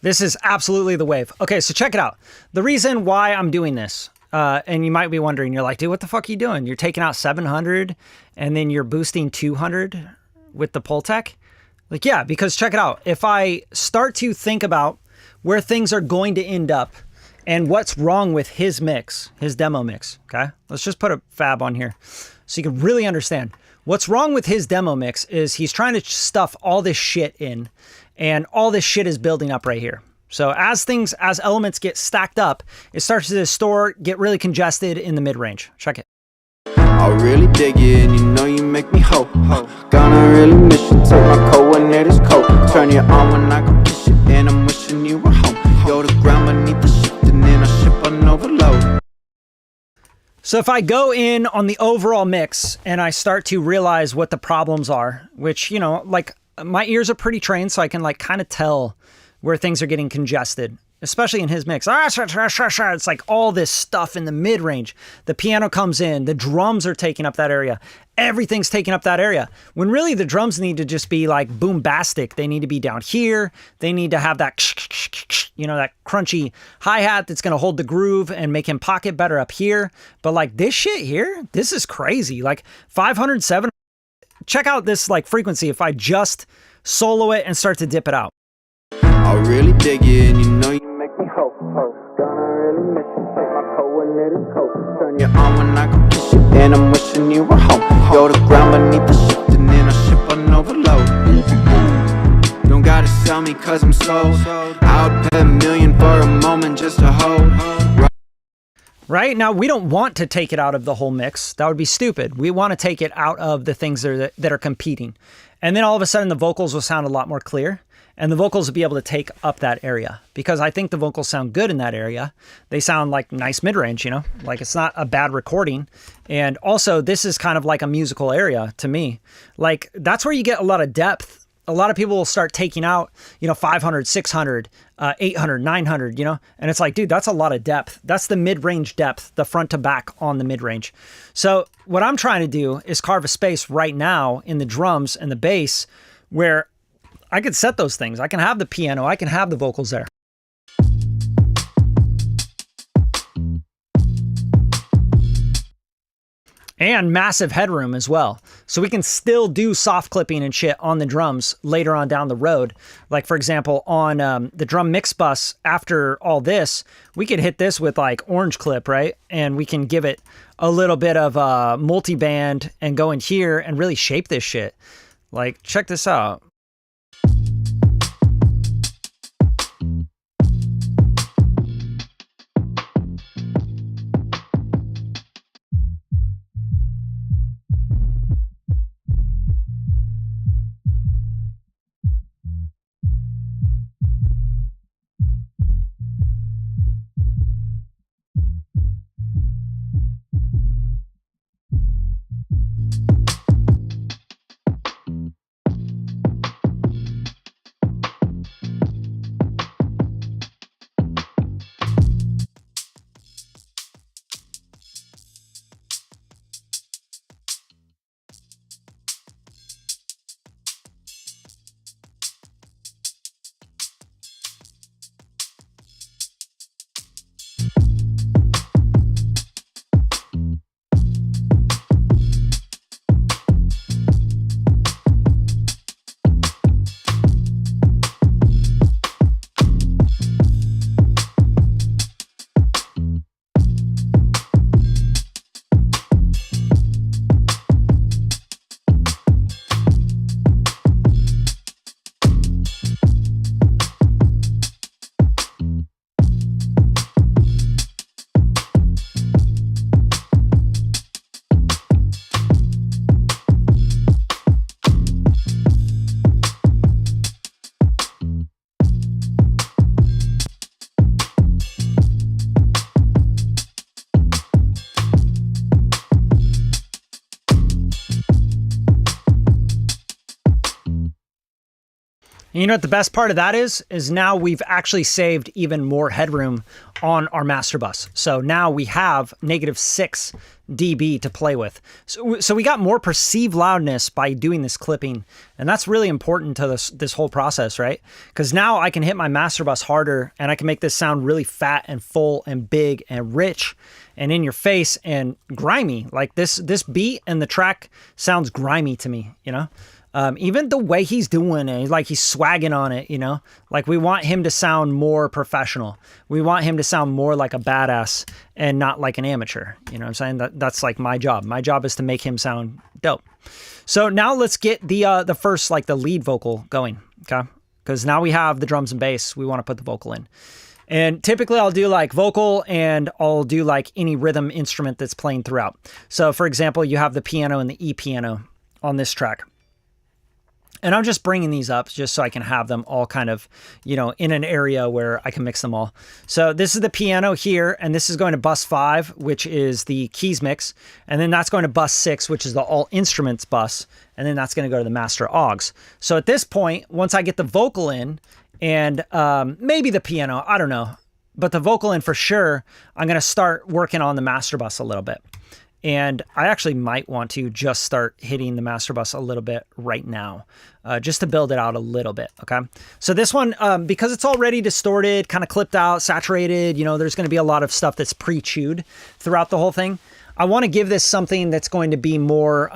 This is absolutely the wave. Okay, so check it out. The reason why I'm doing this, and you might be wondering, you're like, dude, what the fuck are you doing? You're taking out 700 and then you're boosting 200 with the Pultec? Like, yeah, because check it out. If I start to think about where things are going to end up and what's wrong with his mix, his demo mix, okay? Let's just put a fab on here so you can really understand. What's wrong with his demo mix is he's trying to stuff all this shit in, and all this shit is building up right here. So as elements get stacked up, it starts to distort, get really congested in the mid-range. Check it. I really dig you and you know you make me hope. Gonna really miss you, take my coordinators coat. Turn you on when I go kiss you, and I'm wishing you were home. You're the ground beneath the shift, and then I ship on overload. So if I go in on the overall mix and I start to realize what the problems are, which, you know, like my ears are pretty trained, so I can like kind of tell where things are getting congested, especially in his mix. It's like all this stuff in the mid-range. The piano comes in, the drums are taking up that area. Everything's taking up that area. When really the drums need to just be like boombastic. They need to be down here. They need to have that, you know, that crunchy hi-hat that's going to hold the groove and make him pocket better up here. But like this shit here, this is crazy. Like 500, 700. Check out this like frequency if I just solo it and start to dip it out. I really dig you and you know you make me hope. Gonna really miss you, take my coordinators coat. Turn you on when I go kiss you, and I'm wishing you were home. You're the ground beneath the shift, and then I ship on overload. Don't gotta sell me cause I'm sold. I would pay $1 million for a moment just to hold. Right? Now, we don't want to take it out of the whole mix. That would be stupid. We want to take it out of the things that are competing. And then all of a sudden, the vocals will sound a lot more clear. And the vocals will be able to take up that area. Because I think the vocals sound good in that area. They sound like nice mid-range, you know? Like, it's not a bad recording. And also, this is kind of like a musical area to me. Like, that's where you get a lot of depth. A lot of people will start taking out, you know, 500, 600, 800, 900, you know? And it's like, dude, that's a lot of depth. That's the mid-range depth, the front to back on the mid-range. So what I'm trying to do is carve a space right now in the drums and the bass where I could set those things. I can have the piano. I can have the vocals there. And massive headroom as well. So we can still do soft clipping and shit on the drums later on down the road. Like, for example, on the drum mix bus, after all this, we could hit this with like orange clip, right? And we can give it a little bit of multi-band and go in here and really shape this shit. Like, check this out. And you know what the best part of that is now we've actually saved even more headroom on our master bus. So now we have -6 dB to play with. So we got more perceived loudness by doing this clipping. And that's really important to this whole process, right? Because now I can hit my master bus harder and I can make this sound really fat and full and big and rich and in your face and grimy. Like this beat and the track sounds grimy to me, you know? Even the way he's doing it, like he's swagging on it, you know, like we want him to sound more professional. We want him to sound more like a badass and not like an amateur. You know what I'm saying? That's like my job. My job is to make him sound dope. So now let's get the first, like the lead vocal going. Okay. Cause now we have the drums and bass. We want to put the vocal in. And typically I'll do like vocal and I'll do like any rhythm instrument that's playing throughout. So for example, you have the piano and the E piano on this track. And I'm just bringing these up just so I can have them all kind of, you know, in an area where I can mix them all. So this is the piano here, and this is going to bus 5, which is the keys mix. And then that's going to bus 6, which is the all instruments bus. And then that's going to go to the master augs. So at this point, once I get the vocal in and maybe the piano, I don't know, but the vocal in for sure, I'm going to start working on the master bus a little bit. And I actually might want to just start hitting the master bus a little bit right now, just to build it out a little bit, okay? So this one, because it's already distorted, kind of clipped out, saturated, you know, there's going to be a lot of stuff that's pre-chewed throughout the whole thing. I want to give this something that's going to be more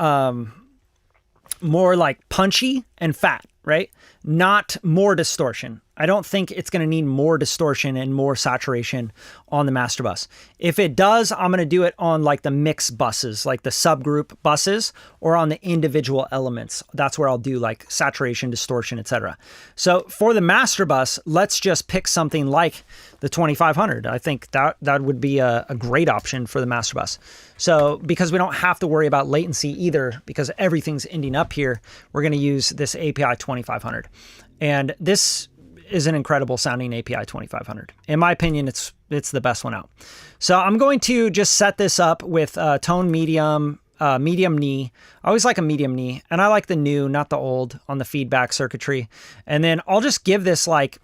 like punchy and fat, right? Not more distortion. I don't think it's going to need more distortion and more saturation on the master bus. If it does, I'm going to do it on like the mix buses, like the subgroup buses, or on the individual elements. That's where I'll do like saturation, distortion, etc. So for the master bus, let's just pick something like the 2500. I think that would be a great option for the master bus. So because we don't have to worry about latency either, because everything's ending up here, we're going to use this API 2500. And this is an incredible sounding API 2500. In my opinion, it's the best one out. So I'm going to just set this up with tone medium, medium knee. I always like a medium knee, and I like the new, not the old, on the feedback circuitry. And then I'll just give this like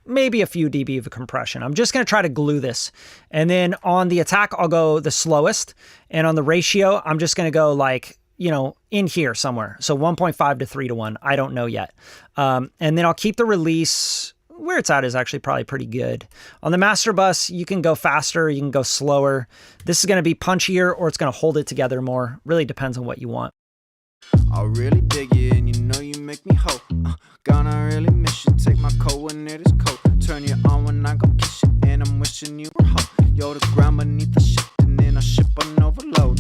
maybe a few dB of compression. I'm just going to try to glue this. And then on the attack, I'll go the slowest. And on the ratio, I'm just going to go like, you know, in here somewhere. So 1.5 to 3 to 1. I don't know yet. And then I'll keep the release where it's at is actually probably pretty good. On the master bus, you can go faster, you can go slower. This is going to be punchier, or it's going to hold it together more. Really depends on what you want. I really dig you and you know you make me hope. Gonna really miss you. Take my coat when it is cold. Turn you on when I go kiss you. And I'm wishing you were home. Yo, the ground beneath the ship, and then I ship on overload.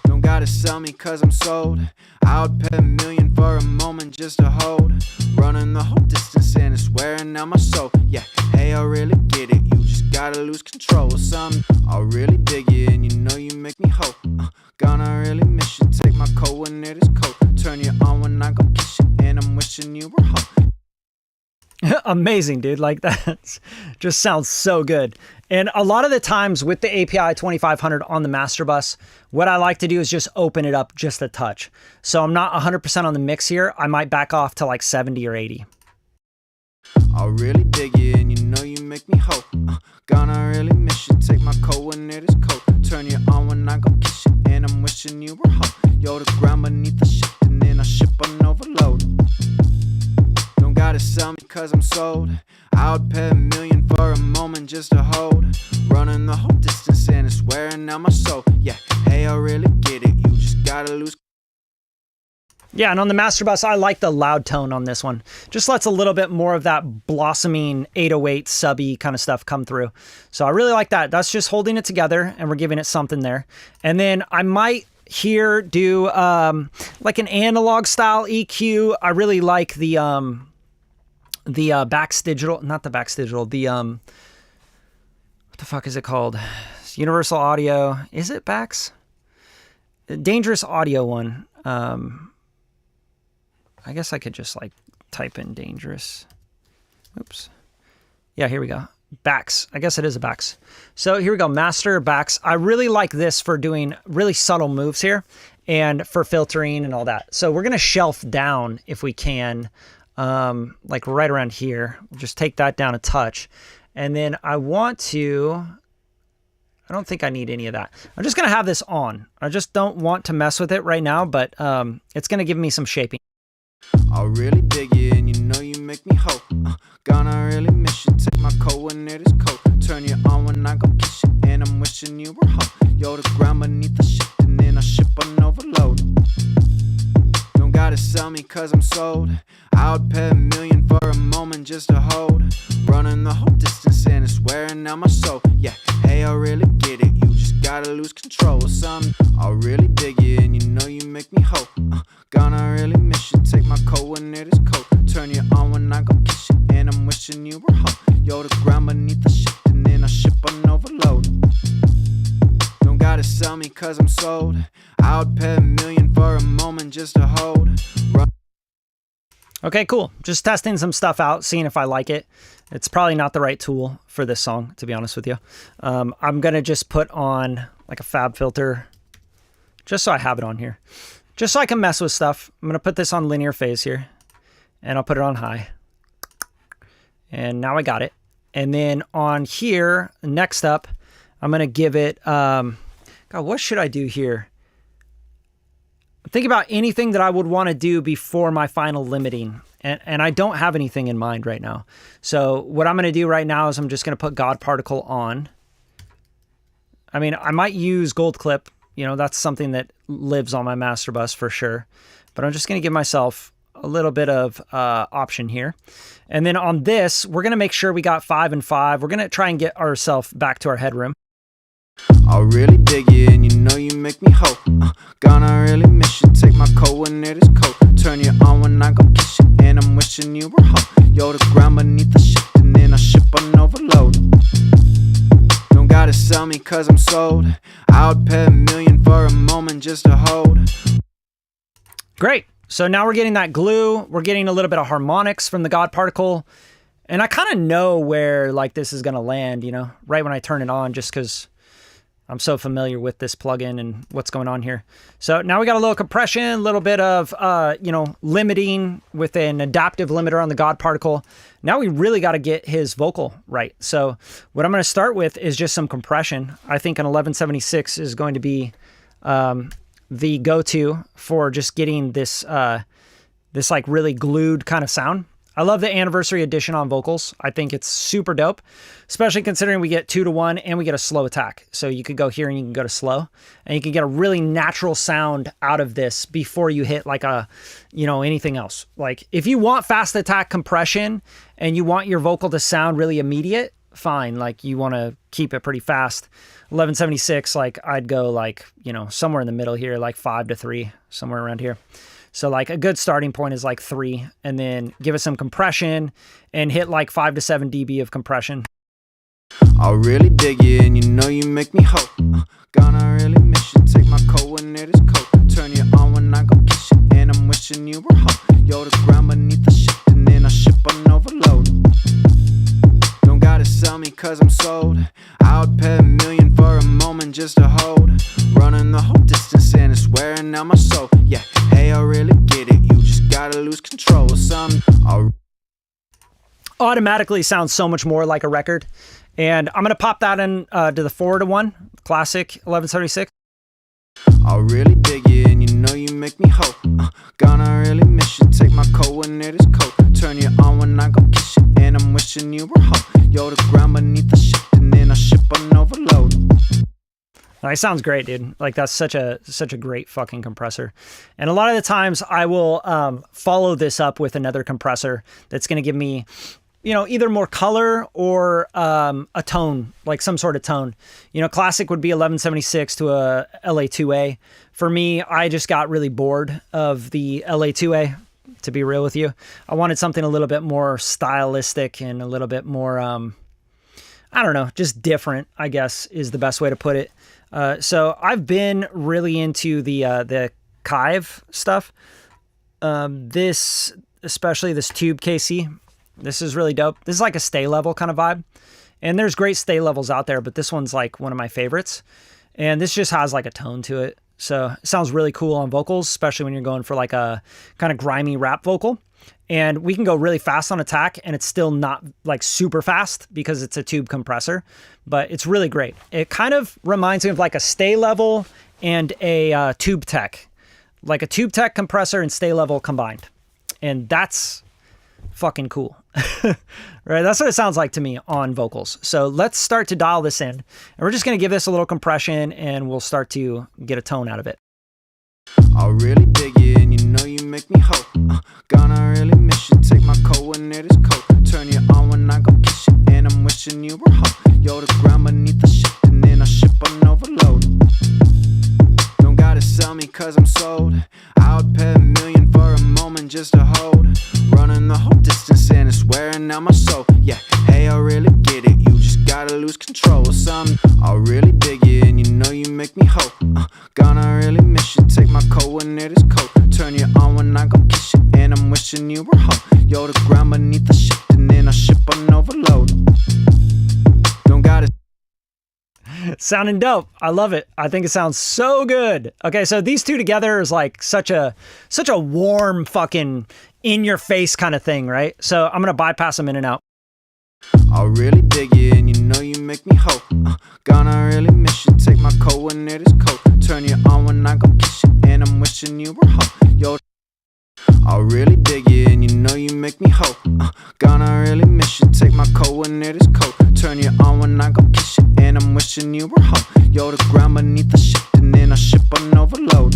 Don't gotta sell me cause I'm sold. I would pay $1 million for a moment just to hold. Running the whole distance and it's wearing out my soul. Yeah, hey, I really get it. You just gotta lose control of something. I really dig you and you know you make me hope. Gonna really miss you. Take my coat when it is cold. Turn you on when I go kiss you. And I'm wishing you were home. Amazing, dude. Like that just sounds so good. And a lot of the times with the API 2500 on the master bus, what I like to do is just open it up just a touch. So I'm not 100% on the mix here. I might back off to like 70 or 80. I really dig you and you know you make me hope. Gonna really miss you. Take my coat when it is cold. Turn you on when I go kiss you. And I'm wishing you were home. Yo, the ground beneath the ship, and then I ship on overload. Don't gotta sell me cause I'm sold. I would pay $1 million for a moment just to hold. Running the whole distance and it's wearing out my soul. Yeah, hey, I really get it. You just gotta lose. Yeah, and on the master bus, I like the loud tone on this one. Just lets a little bit more of that blossoming 808 subby kind of stuff come through. So I really like that. That's just holding it together and we're giving it something there. And then I might here do like an analog style EQ. I really like the Bax Digital, not the Bax Digital, the what the fuck is it called? It's Universal Audio. Is it Bax? Dangerous Audio one. I guess I could just like type in dangerous. Oops. Yeah, here we go. Bax. I guess it is a Bax. So here we go. Master Bax. I really like this for doing really subtle moves here and for filtering and all that. So we're going to shelf down if we can like right around here. Just take that down a touch. And then I want to, I don't think I need any of that. I'm just going to have this on. I just don't want to mess with it right now, but it's going to give me some shaping. I really dig you and you know you make me hope. Gonna really miss you. Take my coat when it is cold. Turn you on when I go kiss you. And I'm wishing you were home. You're the ground beneath the ship and then I ship on overload. Don't gotta sell me cause I'm sold. I would pay $1 million for a moment just to hold. Running the whole distance and it's wearing out my soul. Yeah, hey, I really get it. You just gotta lose control of something. I really dig you and you know you make me hope. Gonna really miss you. Take my coat when it is cold. Turn you on when I go kiss you. And I'm wishing you were home. You're the ground beneath the ship and then I ship on overload. Don't gotta sell me cause I'm sold. I would pay $1 million for a moment just to hold. Okay, cool. Just testing some stuff out, seeing if I like it. It's probably not the right tool for this song, to be honest with you. I'm going to just put on like a fab filter just so I have it on here. Just so I can mess with stuff. I'm going to put this on linear phase here and I'll put it on high. And now I got it. And then on here, next up, I'm going to give it, God, what should I do here? Think about anything that I would want to do before my final limiting. And I don't have anything in mind right now. So what I'm going to do right now is I'm just going to put God Particle on. I mean, I might use Gold Clip. You know, that's something that lives on my master bus for sure. But I'm just going to give myself a little bit of option here. And then on this, we're going to make sure we got 5 and 5. We're going to try and get ourselves back to our headroom. I really dig you and you know you make me hope. Gonna really miss you. Take my coat when it is cold. Turn you on when I go kiss you. And I'm wishing you were home. You're the ground beneath the ship and then I ship on overload. Don't gotta sell me cause I'm sold. I would pay $1 million for a moment just to hold. Great. So now we're getting that glue. We're getting a little bit of harmonics from the God Particle. And I kind of know where like this is going to land, you know, right when I turn it on, just because I'm so familiar with this plugin and what's going on here. So now we got a little compression, a little bit of, you know, limiting with an adaptive limiter on the God Particle. Now we really got to get his vocal right. So what I'm going to start with is just some compression. I think an 1176 is going to be the go-to for just getting this, this like really glued kind of sound. I love the anniversary edition on vocals. I think it's super dope, especially considering we get 2-to-1 and we get a slow attack. So you could go here and you can go to slow and you can get a really natural sound out of this before you hit like a, you know, anything else. Like if you want fast attack compression and you want your vocal to sound really immediate, fine. Like you want to keep it pretty fast. 1176, like I'd go like, you know, somewhere in the middle here, like 5-to-3, somewhere around here. So like a good starting point is like 3, and then give it some compression and hit like 5-to-7 dB of compression. I really dig you and you know you make me hope. Gonna really miss you. Take my coat when it is cold. Turn you on when I go kiss you. And I'm wishing you were home. You're the ground beneath the ship and then I ship on overload. Don't gotta sell me cause I'm sold. I would pay $1 million for a moment just to hold. Running the whole distance and it's wearing out my soul. Yeah, hey, I really get it. You just gotta lose control of something. Automatically sounds so much more like a record. And I'm going to pop that in to the 4-to-1 classic 1176. I really dig you and you know you make me hope. Gonna really miss you. Take my coat when it is cold. Turn you on when I go kiss you. And I'm wishing you were home. You're the ground beneath the ship and then I ship on overload. That sounds great, dude. Like that's such a great fucking compressor. And a lot of the times I will follow this up with another compressor that's going to give me, you know, either more color or a tone, like some sort of tone. You know, classic would be 1176 to a LA2A. For me, I just got really bored of the LA2A, to be real with you. I wanted something a little bit more stylistic and a little bit more, I don't know, just different, I guess is the best way to put it. So I've been really into the Kive stuff. This, especially this tube KC, this is really dope. This is like a stay level kind of vibe. And there's great stay levels out there, but this one's like one of my favorites. And this just has like a tone to it. So it sounds really cool on vocals, especially when you're going for like a kind of grimy rap vocal. And we can go really fast on attack, and it's still not like super fast because it's a tube compressor, but it's really great. It kind of reminds me of like a stay level and a tube tech, like a tube tech compressor and stay level combined. And that's fucking cool. Right? That's what it sounds like to me on vocals. So let's start to dial this in. And we're just going to give this a little compression, and we'll start to get a tone out of it. I really dig you, and you know you make me hope. Gonna really miss you. Take my coat when it is cold. Turn you on when I go kiss you, and I'm wishing you were home. You're the ground beneath the ship, and then I ship on overload. Don't gotta sell me 'cause I'm sold. I would pay $1 million for a moment just to hold. Running the whole distance, and it's wearing out my soul. Yeah, hey, I really get it. You just gotta lose control of something. I really dig you, and you know you make me hope. Gonna really miss you. Take my coat when it is cold. Turn you on when I go kiss you, and I'm wishing you were home. You're the ground beneath the ship, and then I ship on overload. Don't gotta. Sounding dope. I love it. I think it sounds so good. Okay, so these two together is like such a warm fucking in your face kind of thing, right? So I'm gonna bypass them in and out. I really dig you, and you know you make me hope. Gonna really miss you. Take my coat when it is cold. Turn you on when I go kiss you, and I'm wishing you were home. Yo, I really dig you, and you know you make me hope. Gonna really miss you. Take my coat when it is cold. Turn you on when I go kiss you, and I'm wishing you were home. You're the ground beneath the ship, and then I ship on overload.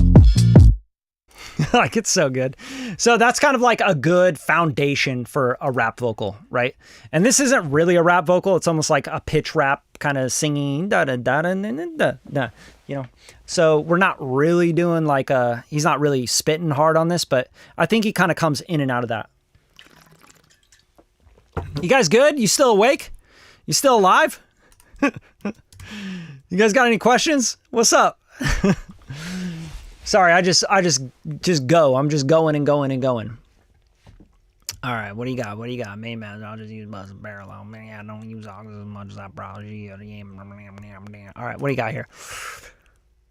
Like, it's so good. So that's kind of like a good foundation for a rap vocal, right? And this isn't really a rap vocal. It's almost like a pitch rap kind of singing, da da da da da da da, you know? So we're not really doing like he's not really spitting hard on this, but I think he kind of comes in and out of that. You guys good? You still awake? You still alive? You guys got any questions? What's up? Sorry, I just go. I'm just going and going and going. All right, what do you got? What do you got? Main man, I'll just use bus and barrel. Man, I don't use aux as much as I probably. All right, what do you got here?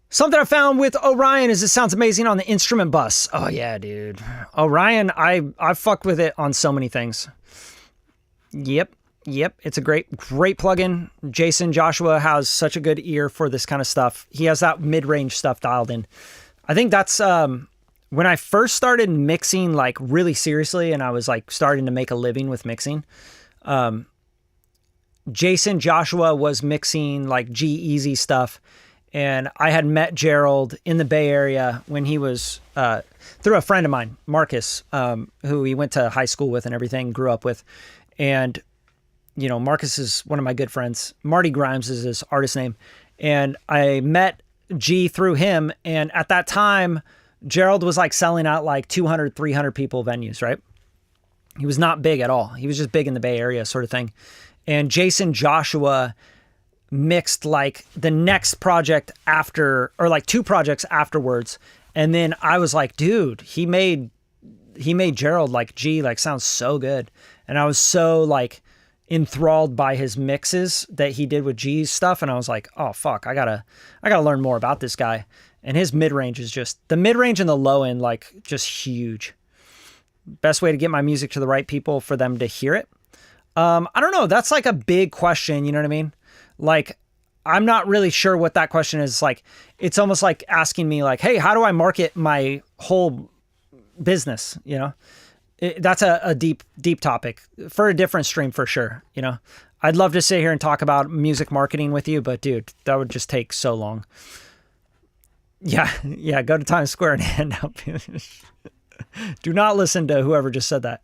Something I found with Orion is it sounds amazing on the instrument bus. Oh yeah, dude. Orion, I fucked with it on so many things. Yep. It's a great plugin. Jason Joshua has such a good ear for this kind of stuff. He has that mid-range stuff dialed in. I think that's when I first started mixing like really seriously, and I was like starting to make a living with mixing. Jason Joshua was mixing like G-Eazy stuff, and I had met Gerald in the Bay Area when he was through a friend of mine, Marcus, who he went to high school with and everything, grew up with. And you know, Marcus is one of my good friends. Marty Grimes is his artist name. And I met G through him. And at that time, Gerald was like selling out like 200, 300 people venues, right? He was not big at all. He was just big in the Bay Area sort of thing. And Jason Joshua mixed like the next project after, or like 2 projects afterwards. And then I was like, dude, he made Gerald like G like sounds so good. And I was so like enthralled by his mixes that he did with G's stuff. And I was like, oh fuck, I gotta learn more about this guy. And his mid-range is just, the mid-range and the low end, like just huge. Best way to get my music to the right people for them to hear it. I don't know. That's like a big question. You know what I mean? Like, I'm not really sure what that question is. Like, it's almost like asking me like, hey, how do I market my whole business? You know? That's a deep topic for a different stream for sure. You know, I'd love to sit here and talk about music marketing with you, but dude, that would just take so long. Yeah. Go to Times Square and hand out. Do not listen to whoever just said that.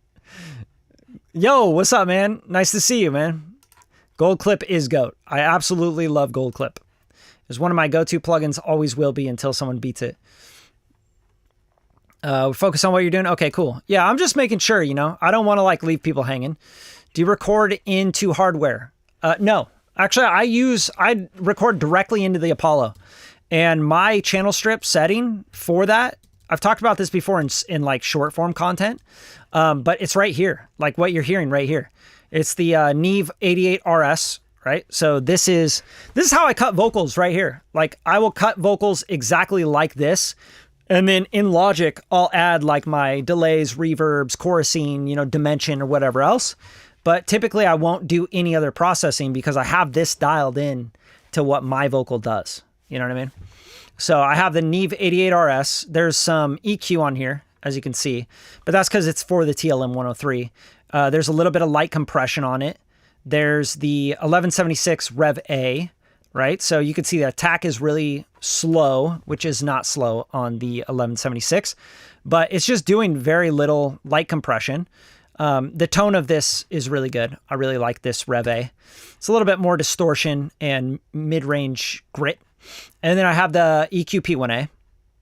Yo, what's up, man? Nice to see you, man. Gold Clip is GOAT. I absolutely love Gold Clip. It's one of my go-to plugins, always will be until someone beats it. Focus on what you're doing. Okay, cool. Yeah, I'm just making sure, you know, I don't want to like leave people hanging. Do you record into hardware? No, actually I record directly into the Apollo, and my channel strip setting for that, I've talked about this before in like short form content. But it's right here, like what you're hearing right here. It's the Neve 88 RS, right? So this is how I cut vocals right here. Like I will cut vocals exactly like this. And then in Logic, I'll add like my delays, reverbs, chorusing, you know, dimension or whatever else. But typically I won't do any other processing because I have this dialed in to what my vocal does. You know what I mean? So I have the Neve 88RS. There's some EQ on here, as you can see, but that's because it's for the TLM 103. There's a little bit of light compression on it. There's the 1176 Rev A, right? So you can see the attack is really slow, which is not slow on the 1176, but it's just doing very little light compression. The tone of this is really good. I really like this Rev A. It's a little bit more distortion and mid-range grit. And then I have the EQ P1A,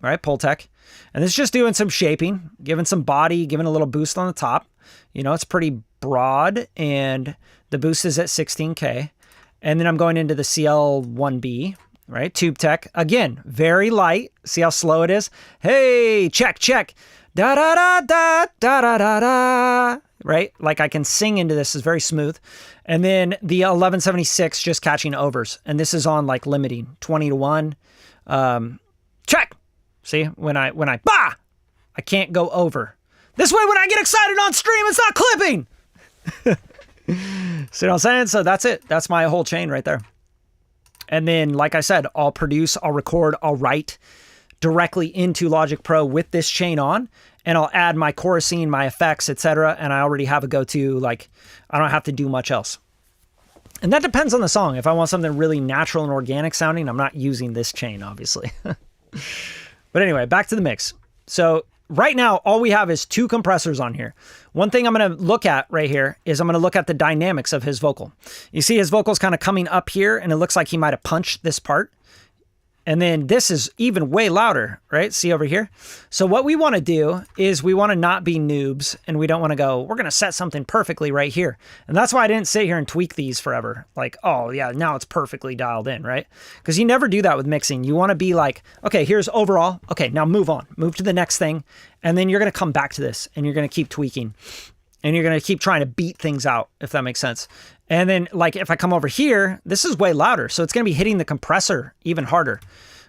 right? Pultec. And it's just doing some shaping, giving some body, giving a little boost on the top. You know, it's pretty broad and the boost is at 16K. And then I'm going into the CL1B, right? Tube Tech. Again, very light. See how slow it is? Hey, check, check. Da da da da da da da da. Right? Like I can sing into this. It's very smooth. And then the 1176 just catching overs. And this is on like limiting 20-1. Check. See, when I bah, I can't go over. This way, when I get excited on stream, it's not clipping. See what I'm saying? So that's it. That's my whole chain right there. And then, like I said, I'll produce, I'll record, I'll write directly into Logic Pro with this chain on, and I'll add my chorusing, my effects, etc. And I already have a go-to, like I don't have to do much else. And that depends on the song. If I want something really natural and organic sounding, I'm not using this chain, obviously. But anyway, back to the mix. So right now, all we have is 2 compressors on here. One thing I'm going to look at right here is I'm going to look at the dynamics of his vocal. You see his vocal's kind of coming up here, and it looks like he might have punched this part. And then this is even way louder, right? See over here? So what we want to do is we want to not be noobs, and we don't want to go, we're going to set something perfectly right here. And that's why I didn't sit here and tweak these forever. Like, oh yeah, now it's perfectly dialed in, right? Because you never do that with mixing. You want to be like, okay, here's overall. Okay, now move on. Move to the next thing. And then you're going to come back to this, and you're going to keep tweaking. And you're going to keep trying to beat things out, if that makes sense. And then, like, if I come over here, this is way louder. So it's going to be hitting the compressor even harder.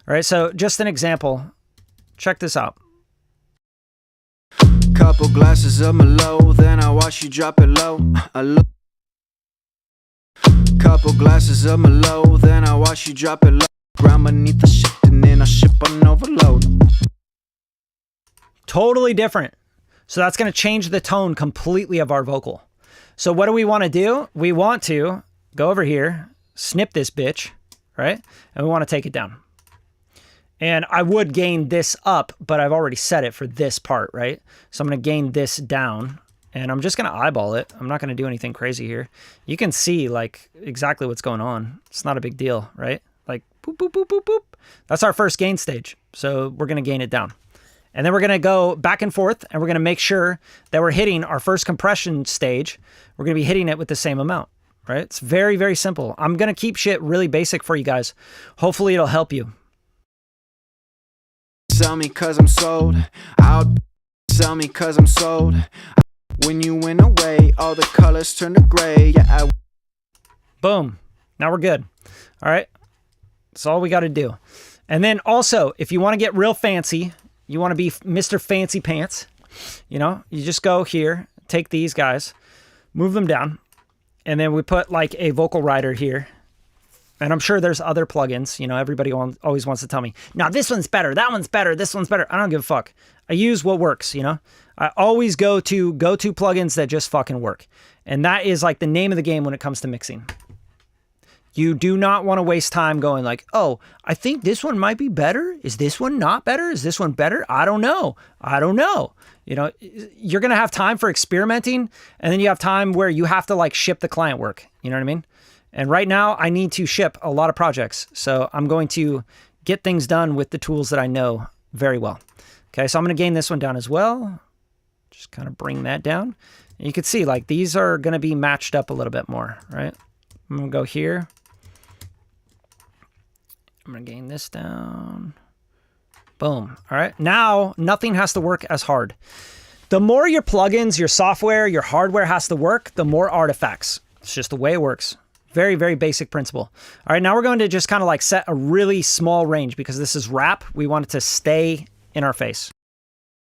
All right, so just an example. Check this out. Couple glasses of Merlot, then I watch you drop it low. Couple glasses of Merlot, then I watch you drop it low. Ground beneath the shit, and then I ship on overload. Totally different. So that's going to change the tone completely of our vocal. So what do we want to do? We want to go over here, snip this bitch, right? And we want to take it down. And I would gain this up, but I've already set it for this part, right? So I'm going to gain this down, and I'm just going to eyeball it. I'm not going to do anything crazy here. You can see like exactly what's going on. It's not a big deal, right? Like boop, boop, boop, boop, boop. That's our first gain stage. So we're going to gain it down. And then we're going to go back and forth, and we're going to make sure that we're hitting our first compression stage. We're going to be hitting it with the same amount, right? It's very, very simple. I'm going to keep shit really basic for you guys. Hopefully it'll help you. Sell me cause I'm sold out. Sell me cause I'm sold. When you went away, all the colors turn to gray. Yeah, Boom. Now we're good. All right. That's all we got to do. And then also, if you want to get real fancy, you want to be Mr. Fancy Pants, you know, you just go here, take these guys, move them down, and then we put like a vocal rider here. And I'm sure there's other plugins, you know, everybody always wants to tell me, now this one's better, that one's better, this one's better. I don't give a fuck. I use what works, you know. I always go to plugins that just fucking work. And that is like the name of the game when it comes to mixing. You do not want to waste time going like, oh, I think this one might be better. Is this one not better? Is this one better? I don't know. I don't know. You know, you're going to have time for experimenting, and then you have time where you have to like ship the client work. You know what I mean? And right now I need to ship a lot of projects. So I'm going to get things done with the tools that I know very well. Okay, so I'm going to gain this one down as well. Just kind of bring that down. And you can see like these are going to be matched up a little bit more, right? I'm going to go here. I'm going to gain this down. Boom. All right. Now, nothing has to work as hard. The more your plugins, your software, your hardware has to work, the more artifacts. It's just the way it works. Very, very basic principle. All right. Now we're going to just kind of like set a really small range because this is rap. We want it to stay in our face.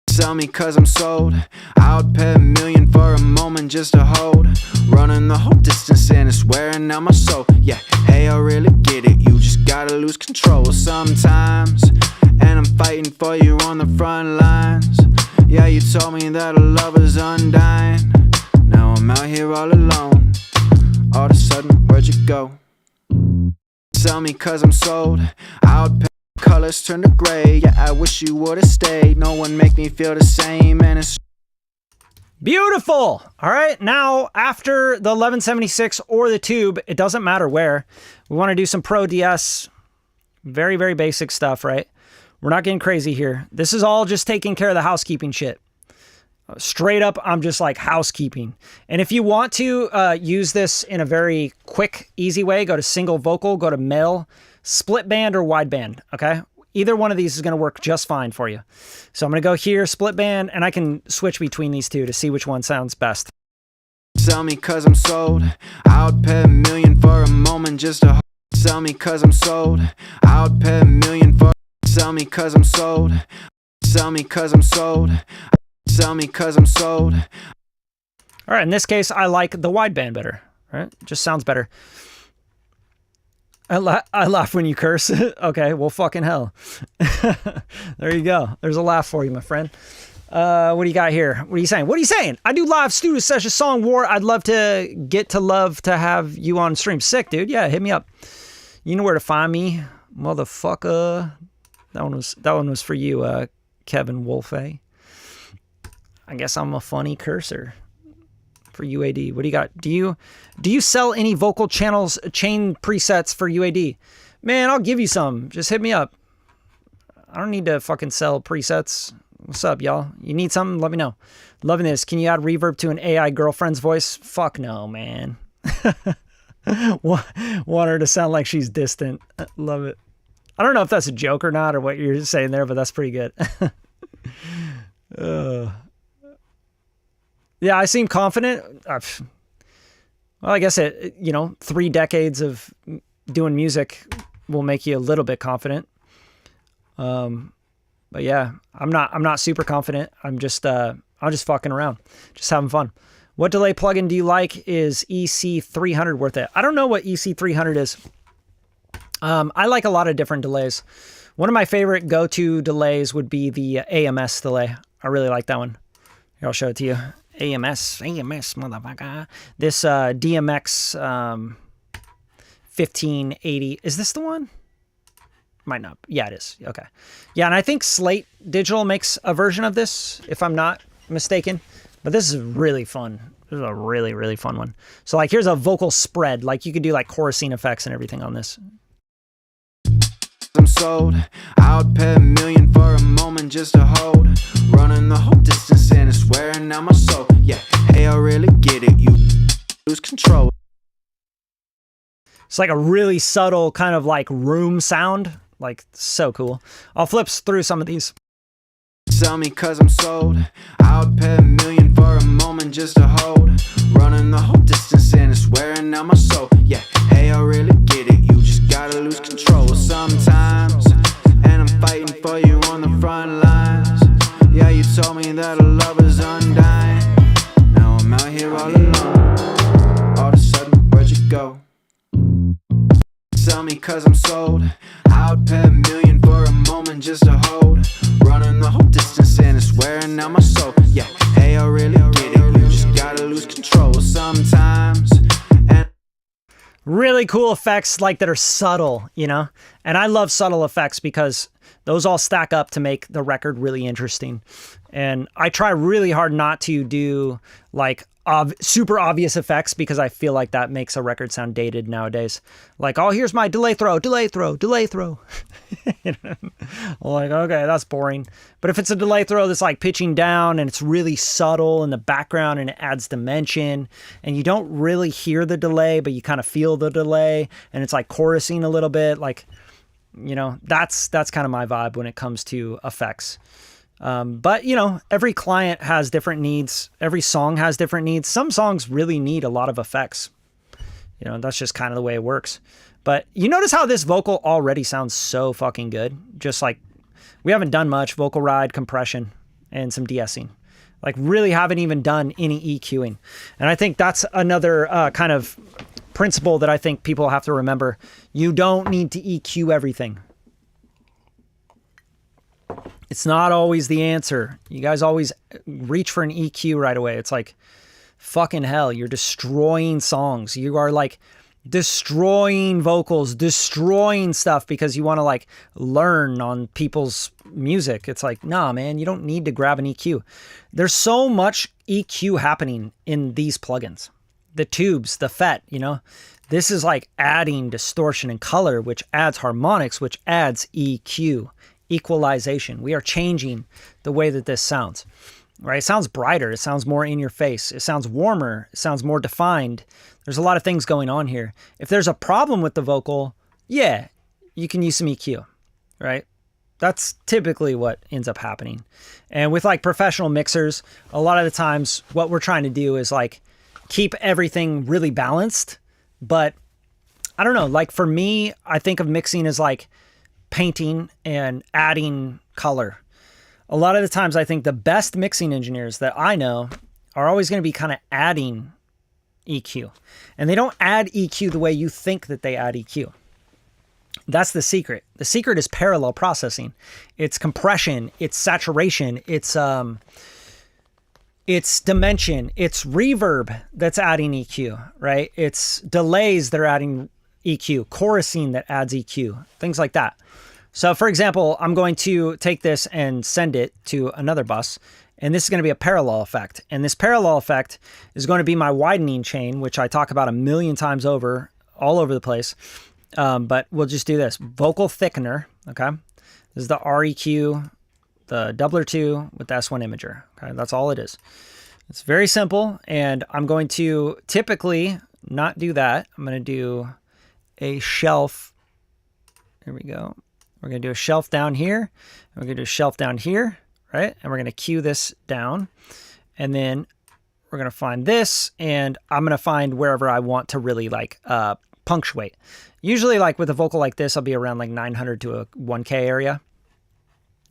Sell me cause I'm sold. I would pay $1 million for a moment just to hold. Running the whole distance and it's wearing out my soul. Yeah, hey, I really get it. You just gotta lose control sometimes. And I'm fighting for you on the front lines. Yeah, you told me that a love is undying. Now I'm out here all alone. All of a sudden, where'd you go? Sell me cause I'm sold. I would pay colors turn to gray. Yeah, I wish you would've stayed. No one make me feel the same. And it's beautiful. All right, now after the 1176 or the tube, it doesn't matter where. We want to do some Pro DS. Very, very basic stuff, right? We're not getting crazy here. This is all just taking care of the housekeeping shit. Straight up, I'm just like housekeeping. And if you want to use this in a very quick, easy way, go to single vocal, go to male, split band or wide band, okay? Either one of these is going to work just fine for you. So I'm going to go here, split band, and I can switch between these two to see which one sounds best. sell me cause I'm sold. I would pay $1 million for a moment just to sell me cause I'm sold. I would pay $1 million for sell me cause I'm sold. Sell me cause I'm sold. Sell me cause I'm sold. All right, in this case, I like the wideband better. Right? Just sounds better. I laugh when you curse. Okay, well, fucking hell. There you go. There's a laugh for you, my friend. What do you got here? What are you saying? What are you saying? I do live studio session song war. I'd love to get to love to have you on stream. Sick, dude. Yeah, hit me up. You know where to find me, motherfucker. That one was for you, Kevin Wolfe. I guess I'm a funny cursor for UAD. What do you got? Do you sell any vocal channels chain presets for UAD? Man, I'll give you some. Just hit me up. I don't need to fucking sell presets. What's up, y'all? You need something? Let me know. Loving this. Can you add reverb to an AI girlfriend's voice? Fuck no, man. Want her to sound like she's distant. Love it. I don't know if that's a joke or not, or what you're saying there, but that's pretty good. Yeah, I seem confident. Well, I guess 3 decades of doing music will make you a little bit confident. But yeah, I'm not super confident. I'm just fucking around, just having fun. What delay plugin do you like? Is EC300 worth it? I don't know what EC300 is. I like a lot of different delays. One of my favorite go-to delays would be the AMS delay. I really like that one. Here, I'll show it to you. AMS, motherfucker. This DMX 1580. Is this the one? Might not. Yeah, it is. Okay. Yeah, and I think Slate Digital makes a version of this, if I'm not mistaken. But this is really fun. This is a really, really fun one. So, like, here's a vocal spread. Like, you could do, like, chorusing effects and everything on this. I'm sold. I would pay $1 million for a moment just to hold. Running the whole distance and it's wearing out my soul. Yeah, hey, I really get it. You lose control. It's like a really subtle kind of like room sound. Like, so cool. I'll flip through some of these. Sell me cause I'm sold. I would pay $1 million for a moment just to hold. Running the whole distance and it's wearing out my soul. Yeah, hey, I really get it. You just gotta lose control sometimes. And I'm fighting for you on the front lines. Yeah, you told me that a love is undying. Now I'm out here all alone. All of a sudden, where'd you go? Sell me cause I'm sold. I would pay $1 million for a moment just to hold. Running the whole distance and it's wearing out my soul. Yeah, hey, I really get it. You just gotta lose control sometimes. And really cool effects like that are subtle, you know? And I love subtle effects because those all stack up to make the record really interesting. And I try really hard not to do like super obvious effects because I feel like that makes a record sound dated nowadays. Like, oh, here's my delay throw, delay throw, delay throw. You know? Like, okay, that's boring. But if it's a delay throw that's like pitching down and it's really subtle in the background and it adds dimension and you don't really hear the delay, but you kind of feel the delay and it's like chorusing a little bit, like, you know, that's kind of my vibe when it comes to effects. But, you know, every client has different needs. Every song has different needs. Some songs really need a lot of effects. You know, that's just kind of the way it works. But you notice how this vocal already sounds so fucking good. Just like We haven't done much vocal ride, compression, and some de-essing. Like really haven't even done any EQing. And I think that's another kind of principle that I think people have to remember. You don't need to EQ everything. It's not always the answer. You guys always reach for an EQ right away. It's like, fucking hell, you're destroying songs. You are like destroying vocals, destroying stuff because you want to like learn on people's music. It's like, nah, man, you don't need to grab an EQ. There's so much EQ happening in these plugins. The tubes, the FET, you know, this is like adding distortion and color, which adds harmonics, which adds EQ, equalization. We are changing the way that this sounds, right? It sounds brighter. It sounds more in your face. It sounds warmer. It sounds more defined. There's a lot of things going on here. If there's a problem with the vocal, yeah, you can use some EQ, right? That's typically what ends up happening. And with like professional mixers, a lot of the times what we're trying to do is like keep everything really balanced. But I don't know, like for me, I think of mixing as like painting and adding color. A lot of the times I think the best mixing engineers that I know are always going to be kind of adding EQ. And they don't add EQ the way you think that they add EQ. That's the secret. The secret is parallel processing. It's compression, it's saturation, it's dimension, it's reverb that's adding EQ, right? It's delays that are adding EQ, chorusing that adds EQ, things like that. So for example, I'm going to take this and send it to another bus, and this is going to be a parallel effect. And this parallel effect is going to be my widening chain, which I talk about a million times over, all over the place. But we'll just do this. Vocal thickener, okay? This is the REQ, the doubler 2 with the S1 imager, okay? That's all it is. It's very simple, and I'm going to typically not do that. I'm going to do a shelf. There we go. We're going to do a shelf down here, and we're going to do a shelf down here, right? And we're going to cue this down, and then we're going to find this, and I'm going to find wherever I want to really like punctuate. Usually like with a vocal like this, I'll be around like 900 to a 1K area,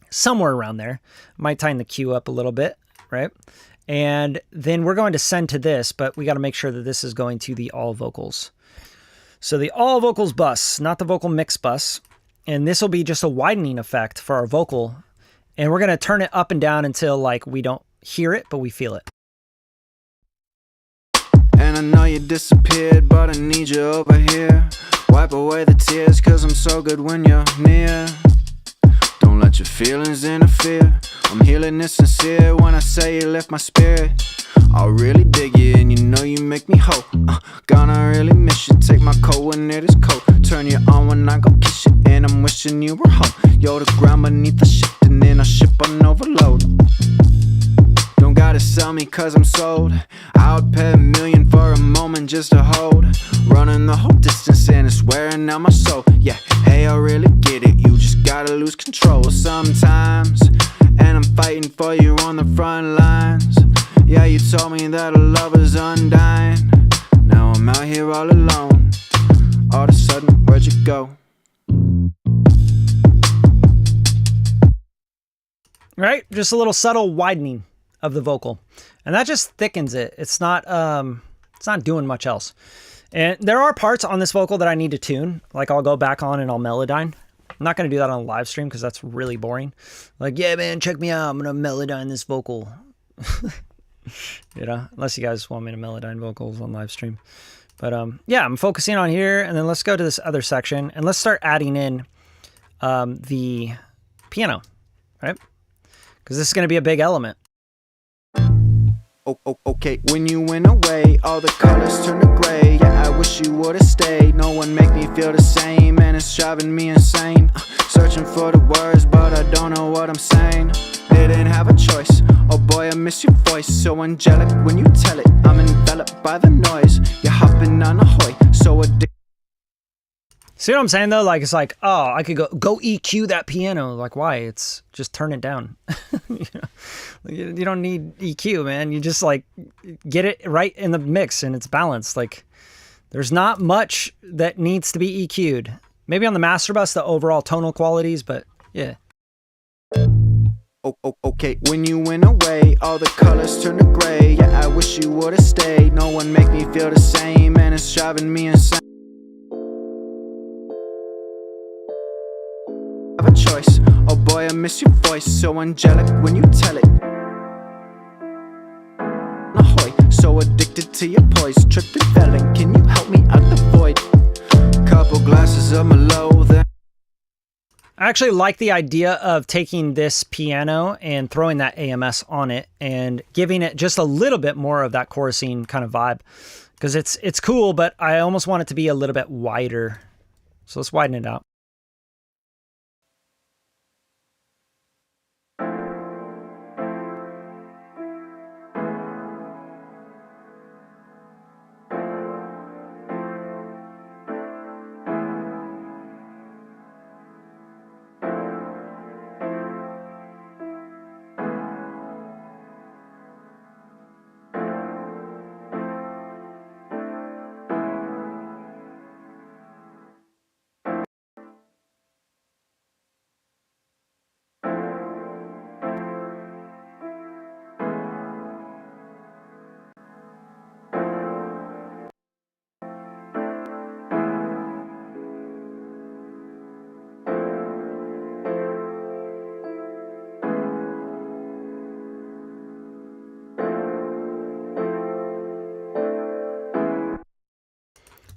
somewhere around there. Might tighten the cue up a little bit, right? And then we're going to send to this, but we got to make sure that this is going to the all vocals. So the all vocals bus, not the vocal mix bus. And this will be just a widening effect for our vocal. And we're going to turn it up and down until like we don't hear it, but we feel it. And I know you disappeared, but I need you over here. Wipe away the tears, cause I'm so good when you're near. Don't let your feelings interfere. I'm healing and sincere when I say you lift my spirit. I really dig you and you know you make me whole. Gonna really miss you. Take my coat when it is cold. Turn you on when I go kiss you. And I'm wishing you were home. Yo, the ground beneath the ship, and then I ship on overload. Don't gotta sell me cause I'm sold. I would pay $1 million for a moment just to hold. Running the whole distance and it's wearing out my soul. Yeah, hey, I really get it. You just gotta lose control sometimes. And I'm fighting for you on the front lines. Yeah, you told me that a love is undying. Now I'm out here all alone. All of a sudden, where'd you go? Right? Just a little subtle widening of the vocal. And that just thickens it. It's not doing much else. And there are parts on this vocal that I need to tune. Like I'll go back on and I'll melodyne. I'm not going to do that on a live stream because that's really boring. Like, yeah, man, check me out. I'm going to melodyne this vocal. You know, unless you guys want me to melodyne vocals on live stream. But yeah, I'm focusing on here, and then let's go to this other section and let's start adding in the piano, right? Because this is going to be a big element. Okay, when you went away, all the colors turned to gray. Yeah, I wish you would've stayed. No one make me feel the same, and it's driving me insane. Searching for the words, but I don't know what I'm saying. Didn't have a choice. Oh boy, I miss your voice. So angelic when you tell it. I'm enveloped by the noise. You're hopping on a hoy, so addicted. See what I'm saying though? Like it's like, oh, I could go EQ that piano. Like why? It's just turn it down. You know? You don't need EQ, man. You just like get it right in the mix and it's balanced. Like there's not much that needs to be EQ'd. Maybe on the master bus, the overall tonal qualities, but yeah. Okay, when you went away, all the colors turned to gray. Yeah, I wish you would've stayed. No one make me feel the same, and it's driving me insane. I have a choice. Oh boy, I miss your voice, so angelic when you tell it. Ahoy, so addicted to your poise, tripped and failing. Can you help me out the void? Couple glasses of Merlot, then I actually like the idea of taking this piano and throwing that AMS on it and giving it just a little bit more of that chorusing kind of vibe, because it's cool, but I almost want it to be a little bit wider. So let's widen it out.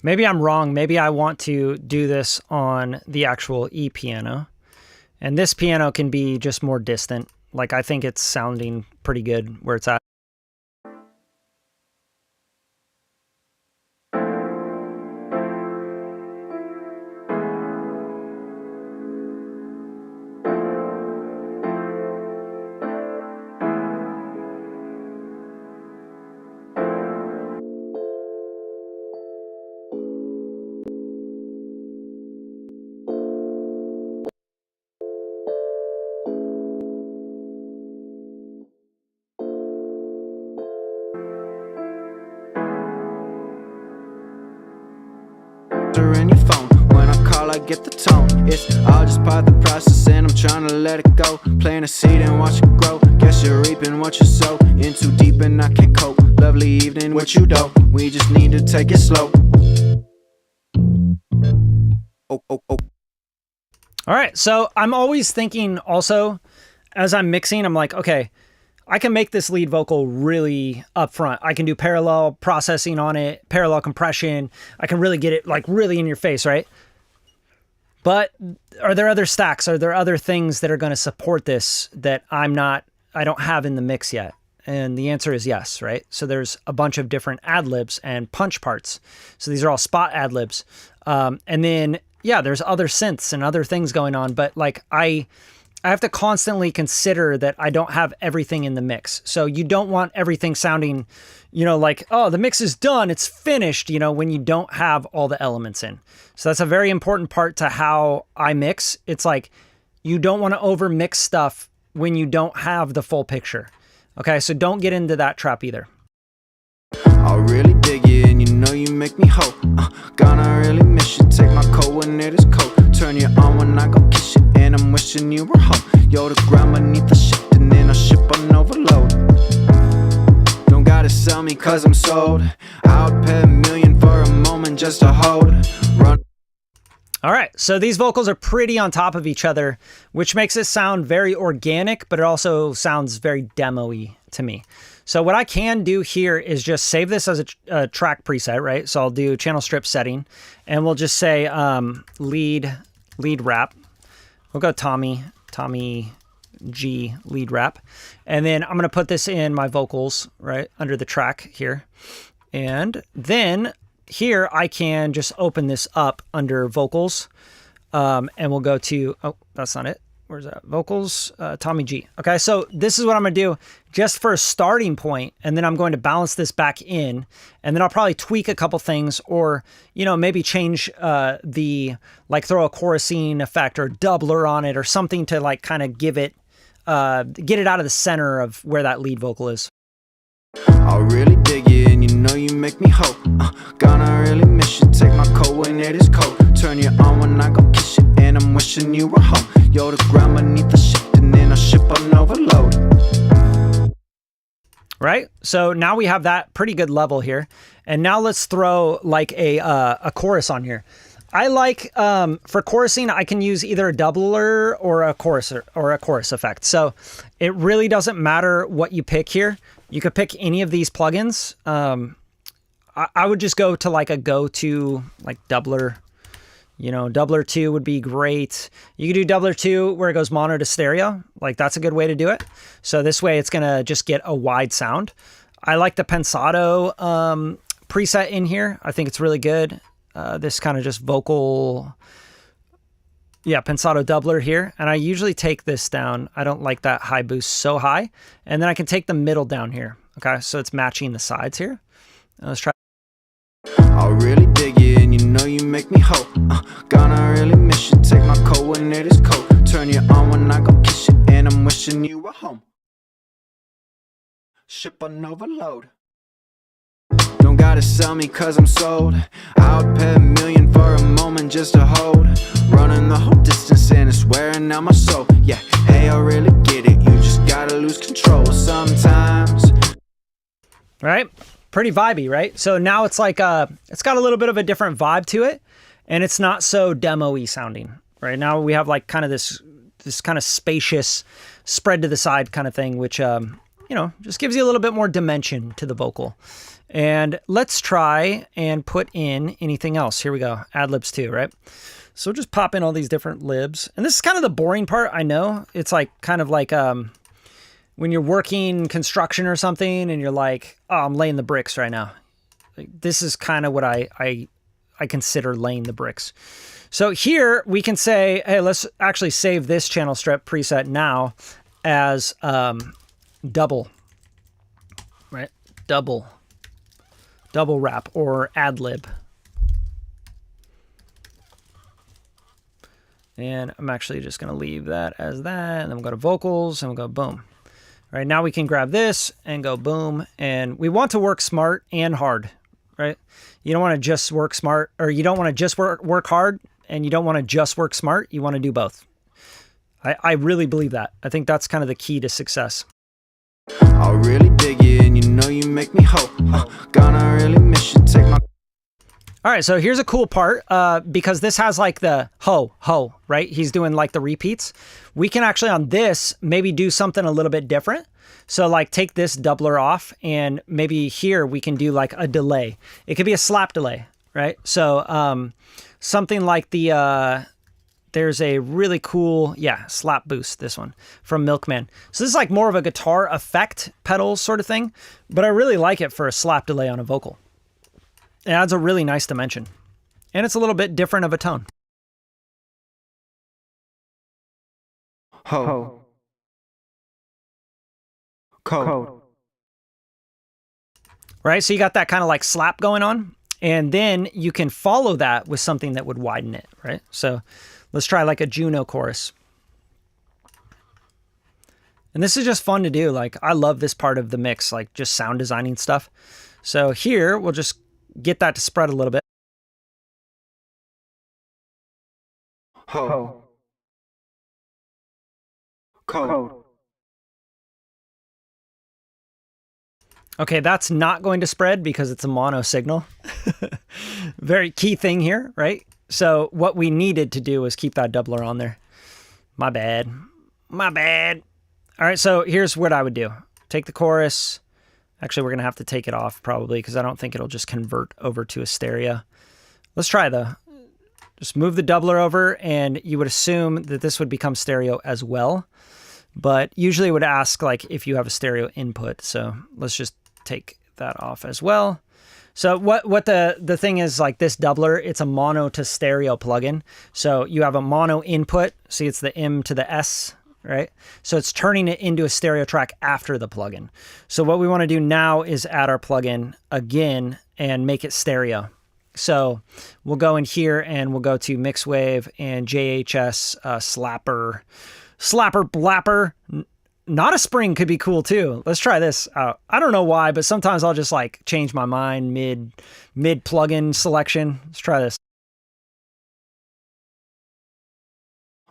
Maybe I'm wrong. Maybe I want to do this on the actual E piano. And this piano can be just more distant. Like, I think it's sounding pretty good where it's at. in your phone. When I call, I get the tone. It's all just part of the process, and I'm trying to let it go. Plant a seed and watch it grow. Guess you're reaping what you sow. In too deep and I can't cope. Lovely evening with you though. We just need to take it slow. Oh. All right, so I'm always thinking also, as I'm mixing, I'm like, okay, I can make this lead vocal really upfront. I can do parallel processing on it, parallel compression. I can really get it like really in your face, right? But are there other stacks? Are there other things that are going to support this that I don't have in the mix yet? And the answer is yes, right? So there's a bunch of different ad-libs and punch parts. So these are all spot ad-libs. And then, yeah, there's other synths and other things going on, but like I have to constantly consider that I don't have everything in the mix. So you don't want everything sounding, like, oh, the mix is done, it's finished, when you don't have all the elements in. So that's a very important part to how I mix. It's like, you don't want to over mix stuff when you don't have the full picture. Okay, so don't get into that trap either. I really dig you, and you make me hope. Gonna really miss you. Take my coat when it is cold. Turn you on when I go kiss you, and I'm wishing you were home. You're the ground beneath the ship, and then I ship on overload. Don't gotta sell me 'cause I'm sold. I would pay $1 million for a moment just to hold. Run. All right, so these vocals are pretty on top of each other, which makes it sound very organic, but it also sounds very demo-y to me. So what I can do here is just save this as a track preset, right? So I'll do channel strip setting, and we'll just say lead rap. We'll go Tommy G lead rap. And then I'm gonna put this in my vocals, right, under the track here. And then here I can just open this up under vocals, and we'll go to, oh, that's not it. Where's that? Vocals, Tommy G. Okay, so this is what I'm gonna do just for a starting point, and then I'm going to balance this back in, and then I'll probably tweak a couple things, or, maybe change like throw a chorusing effect or doubler on it or something to like kind of give it, get it out of the center of where that lead vocal is. I really dig you, and you make me hope. Gonna really miss you. Take my coat when it is cold. Turn you on when I go kiss you, and I'm wishing you were home. You're the ground beneath the ship, and then I ship on overload. Right? So now we have that pretty good level here. And now let's throw like a chorus on here. I like, for chorusing, I can use either a doubler or a chorus effect. So it really doesn't matter what you pick here. You could pick any of these plugins. I would just go to like a go-to like doubler. You know, doubler 2 would be great. You could do doubler 2 where it goes mono to stereo. Like that's a good way to do it. So this way it's going to just get a wide sound. I like the Pensado preset in here. I think it's really good. This kind of just vocal, yeah, Pensado doubler here. And I usually take this down. I don't like that high boost so high. And then I can take the middle down here. Okay, so it's matching the sides here. Let's try. I'll really dig you and you know you make me hope. Gonna really miss you, take my coat when it is cold. Turn you on when I go kiss you and I'm wishing you were home. Ship on overload. Don't gotta sell me cause I'm sold. I would pay $1 million for a moment just to hold. Running the whole distance and it's wearing out my soul. Yeah, hey, I really get it. You just gotta lose control sometimes. Right? Pretty vibey, right? So now it's like, it's got a little bit of a different vibe to it and it's not so demo-y sounding. Right now we have like kind of this kind of spacious spread to the side kind of thing, which, you know, just gives you a little bit more dimension to the vocal. And let's try and put in anything else. Here we go. Ad libs too, right? So just pop in all these different libs. And this is kind of the boring part. I know it's like kind of like, when you're working construction or something and you're like, oh, I'm laying the bricks right now. Like, this is kind of what I consider laying the bricks. So here we can say, hey, let's actually save this channel strip preset now as double, right? Double wrap or ad lib. And I'm actually just going to leave that as that. And then we'll go to vocals and we'll go boom. Right now we can grab this and go boom. And we want to work smart and hard, right? You don't want to just work smart, or you don't want to just work hard, and you don't want to just work smart. You want to do both. I really believe that. I think that's kind of the key to success. I'll really dig you and you know you make me hope. Gonna really miss you, take my... All right, so here's a cool part, because this has like the ho, right? He's doing like the repeats. We can actually on this maybe do something a little bit different. So like take this doubler off and maybe here we can do like a delay. It could be a slap delay, right? So something like the, there's a really cool, yeah, slap boost, this one from Milkman. So this is like more of a guitar effect pedal sort of thing, but I really like it for a slap delay on a vocal. It adds a really nice dimension. And it's a little bit different of a tone. Ho. Code. Right? So you got that kind of like slap going on. And then you can follow that with something that would widen it, right? So let's try like a Juno chorus. And this is just fun to do. Like, I love this part of the mix, like just sound designing stuff. So here we'll just get that to spread a little bit. Ho. Code. Okay, that's not going to spread because it's a mono signal. Very key thing here, right? So what we needed to do was keep that doubler on there. My bad. My bad. All right, so here's what I would do. Take the chorus. Actually, we're going to have to take it off probably because I don't think it'll just convert over to a stereo. Let's try though. Just move the doubler over and you would assume that this would become stereo as well. But usually it would ask like if you have a stereo input. So let's just take that off as well. So what the thing is, like this doubler, it's a mono to stereo plugin. So you have a mono input. See, it's the M to the S, right? So it's turning it into a stereo track after the plugin. So what we want to do now is add our plugin again and make it stereo. So we'll go in here and we'll go to mix wave and JHS slapper blapper. Not a spring could be cool too. Let's try this out. I don't know why, but sometimes I'll just like change my mind mid plugin selection. Let's try this.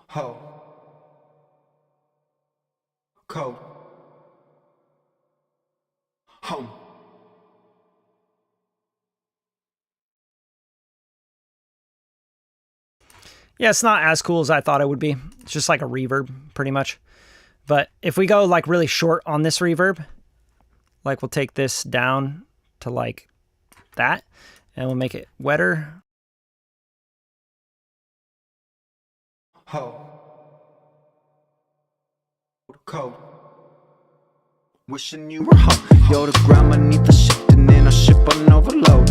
Ho. Cold. Home. Yeah, it's not as cool as I thought it would be. It's just like a reverb, pretty much. But if we go like really short on this reverb, like we'll take this down to like that, and we'll make it wetter. Ho. Cold. Wishing you were home. Yo, the ground beneath the shifting in a ship on overload.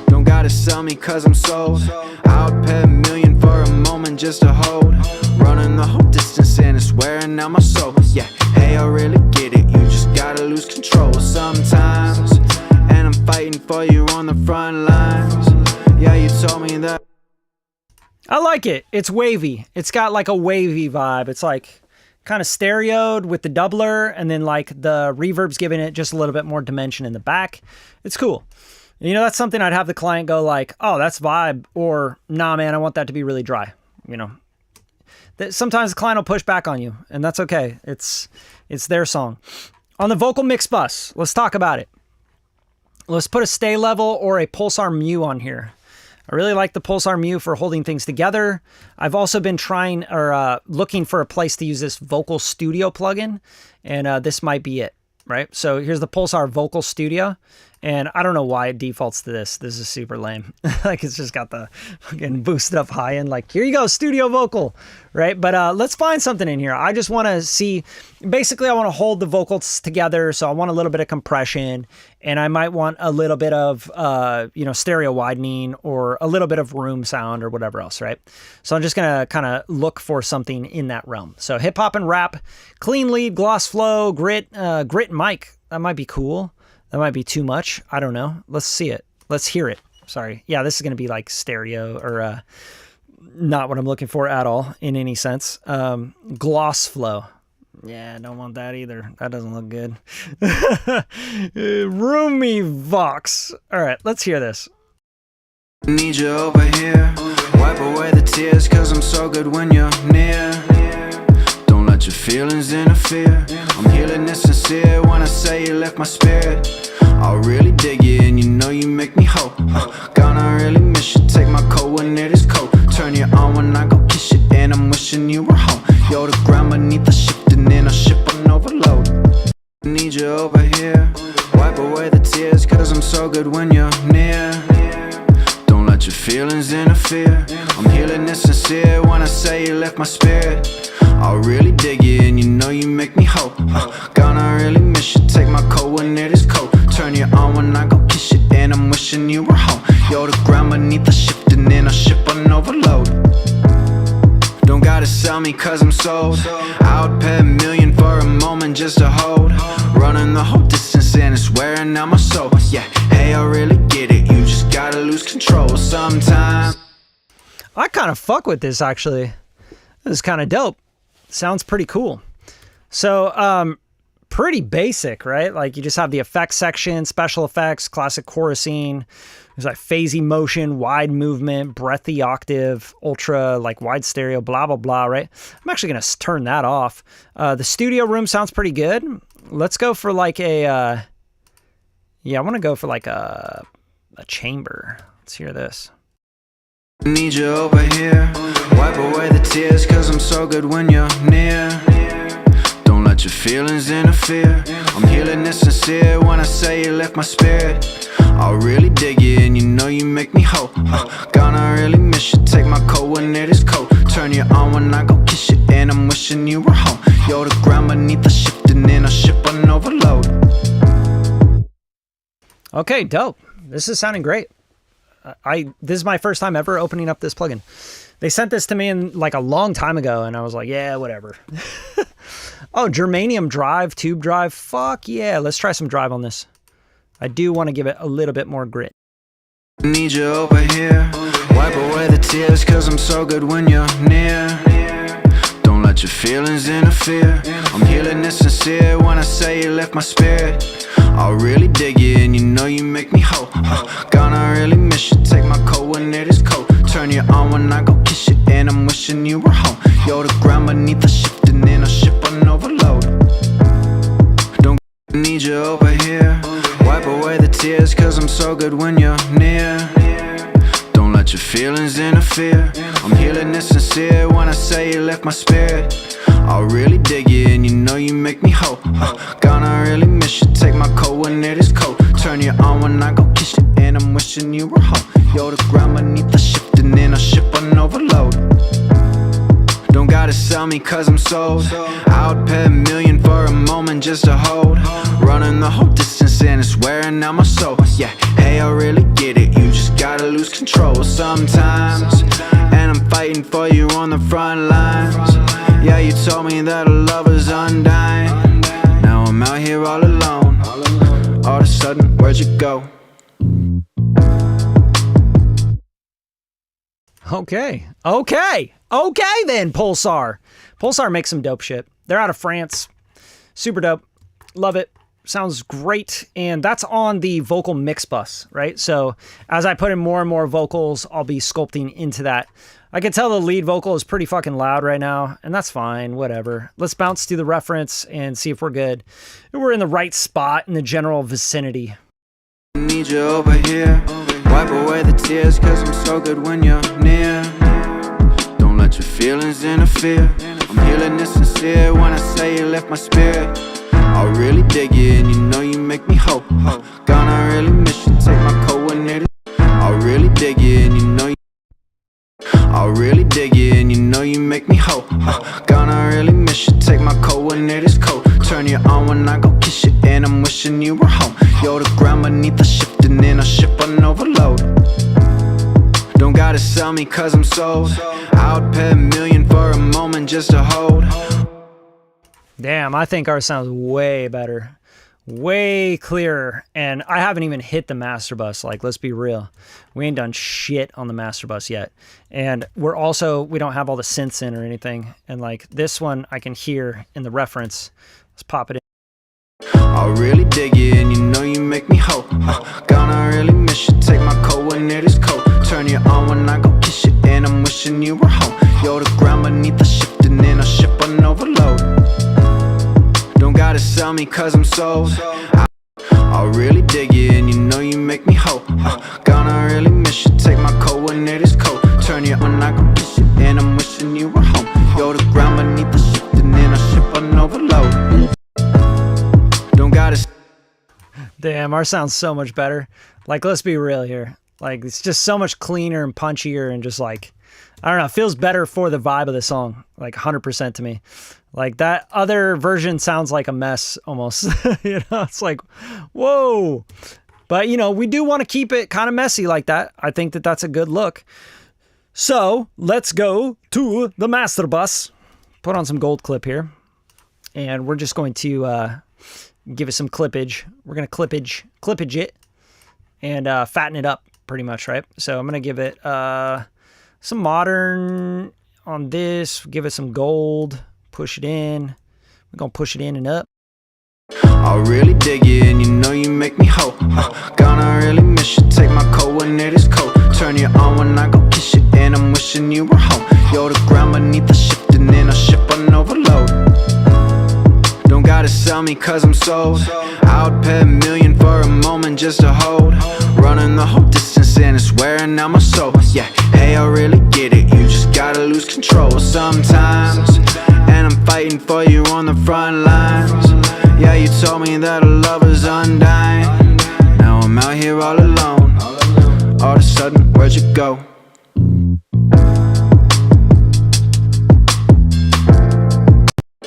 Don't gotta sell me cause I'm sold. I would pay $1 million for a moment just to hold. Running the whole distance and it's wearing out my soul. Yeah, hey, I really get it. You just gotta lose control sometimes. And I'm fighting for you on the front lines. Yeah, you told me that. I like it. It's wavy. It's got like a wavy vibe. It's like kind of stereoed with the doubler, and then like the reverb's giving it just a little bit more dimension in the back. It's cool. You know, that's something I'd have the client go like, oh, that's vibe, or nah, man, I want that to be really dry. You know, sometimes the client will push back on you, and that's okay. It's their song. On the vocal mix bus, let's talk about it. Let's put a stay level or a pulsar mu on here. I really like the pulsar mu for holding things together. I've also been trying or looking for a place to use this Vocal Studio plugin, and this might be it, right? So here's the Pulsar Vocal Studio, and I don't know why it defaults to this. This is super lame. Like it's just got the fucking boosted up high end, like here you go, studio vocal, right? But let's find something in here. I just want to see, basically I want to hold the vocals together. So I want a little bit of compression, and I might want a little bit of, you know, stereo widening or a little bit of room sound or whatever else, right? So I'm just going to kind of look for something in that realm. So hip hop and rap, clean lead, gloss flow, grit mic. That might be cool. That might be too much. I don't know. Let's see it. Let's hear it. Sorry. Yeah, this is going to be like stereo or not what I'm looking for at all in any sense. Gloss flow. Yeah, I don't want that either. That doesn't look good. Roomy Vox. All right, let's hear this. Need you over here. Wipe away the tears cause I'm so good when you're near. Don't let your feelings interfere. I'm healing and sincere when I say you left my spirit. I really dig you and you know you make me whole. Gonna really miss you. Take my coat when it is cold. Turn you on when I go kiss you, and I'm wishing you were home. Yo, the ground beneath the shifting in a ship on overload. Need you over here. Wipe away the tears cause I'm so good when you're near. Don't let your feelings interfere. I'm healing and sincere when I say you left my spirit. I really dig you and you know you make me whole. Gonna really miss you. Take my coat when it is cold. Turn you on when I go kiss you, and I'm wishing you were home. Yo, the ground beneath the shifting in a ship on overload. Don't gotta sell me cause I'm sold. I would pay $1 million for a moment just to hold. Running the whole distance and it's wearing out my soul. Yeah, hey, I really get it. You just gotta lose control sometimes. I kind of fuck with this actually. This is kind of dope. Sounds pretty cool. So, pretty basic, right? Like you just have the effects section, special effects, classic chorusing. There's like phasey motion, wide movement, breathy octave, ultra, like wide stereo, blah, blah, blah, right? I'm actually going to turn that off. The studio room sounds pretty good. Let's go for like a, yeah, I want to go for like a chamber. Let's hear this. Need you over here. Wipe away the tears cause I'm so good when you're near. Don't let your feelings interfere. I'm healing and sincere when I say you left my spirit. I really dig you and you know you make me whole. Gonna really miss you. Take my coat when it is cold. Turn you on when I go kiss you, and I'm wishing you were home. Yo, the ground beneath the shifting in a ship on overload. Okay, dope. This is sounding great. This is my first time ever opening up this plugin. They sent this to me in like a long time ago, and I was like, yeah, whatever. Oh, germanium drive, tube drive. Fuck yeah. Let's try some drive on this. I do want to give it a little bit more grit. Need you over here. Wipe away the tears cause I'm so good when you're near. Don't let your feelings interfere. I'm healing and sincere when I say you left my spirit. I really dig you and you know you make me whole. Gonna really miss you. Take my coat when it is cold. Turn you on when I go kiss you, and I'm wishing you were home. Yo, the ground beneath the shifting in a ship on overload. need you over here. Wipe away the tears, cause I'm so good when you're near. Don't let your feelings interfere. I'm healing this sincere when I say you lift my spirit. I'll really dig you and you know you make me whole. Gonna really miss you, take my coat when it is cold. Turn you on when I go kiss you, and I'm wishing you were home. You're the ground beneath the shifting in a ship on overload. Don't gotta sell me cause I'm sold. I would pay $1 million for a moment just to hold. Running the whole distance and it's wearing out my soul. Yeah, hey, I really get it, you just gotta lose control sometimes. And I'm fighting for you on the front lines. Yeah, you told me that a love is undying. Now I'm out here all alone. All of a sudden, where'd you go? Okay then, Pulsar. Pulsar makes some dope shit. They're out of France. Super dope. Love it. Sounds great. And that's on the vocal mix bus, right? So as I put in more and more vocals, I'll be sculpting into that. I can tell the lead vocal is pretty fucking loud right now, and that's fine, whatever. Let's bounce to the reference and see if we're good. We're in the right spot in the general vicinity. Need you over here. Wipe away the tears, cause I'm so good when you're near. Don't let your feelings interfere. I'm healing this sincere when I say you lift my spirit. I'll really dig you and you know you make me whole. Gonna really miss you, take my coat when it is. I'll really dig you and you know you. I'll really dig you and you know you make me whole. Gonna really miss you, take my coat when it is cold. Turn you on when I go kiss you, and I'm wishing you were home. You're the ground beneath the shifting in a ship on overload. Don't gotta sell me cause I'm sold. I would pay $1 million for a moment just to hold. Damn, I think ours sounds way better. Way clearer. And I haven't even hit the master bus. Like, let's be real. We ain't done shit on the master bus yet. And we don't have all the synths in or anything. And like this one I can hear in the reference. Let's pop it in. I'll really dig you and you know you make me whole. Gonna really miss you, take my coat when it is cold. Turn you on when I go kiss you, and I'm wishing you were home. You're the ground beneath the shifting in a ship on overload. Don't gotta sell me cause I'm sold. I'll really dig you and you know you make me whole. Gonna really miss you, take my coat when it is cold. Turn you on, I go kiss you, and I'm wishing you were home. You're the ground beneath the shifting in a ship on overload. Don't gotta. Damn, ours sounds so much better. Like, let's be real here. Like, it's just so much cleaner and punchier and just like, I don't know, it feels better for the vibe of the song. Like 100% to me. Like that other version sounds like a mess almost. You know, it's like, whoa. But you know, we do want to keep it kind of messy like that. I think that that's a good look. So let's go to the master bus. Put on some gold clip here. And we're just going to give it some clippage. We're going to clippage it and fatten it up pretty much, right? So I'm going to give it some modern on this. Give it some gold. Push it in. We're going to push it in and up. I'll really dig you and you know you make me whole. Gonna really miss you, take my coat when it is cold. Turn you on when I go kiss you, and I'm wishing you were home. You're the ground beneath the shifting in a ship on overload. Don't gotta sell me cause I'm sold. I would pay $1 million for a moment just to hold. Running the whole distance and it's wearing out my soul. Yeah, hey, I really get it, you just gotta lose control sometimes. And I'm fighting for you on the front lines. Yeah, you told me that a love is undying. Now I'm out here all alone. All of a sudden, where'd you go?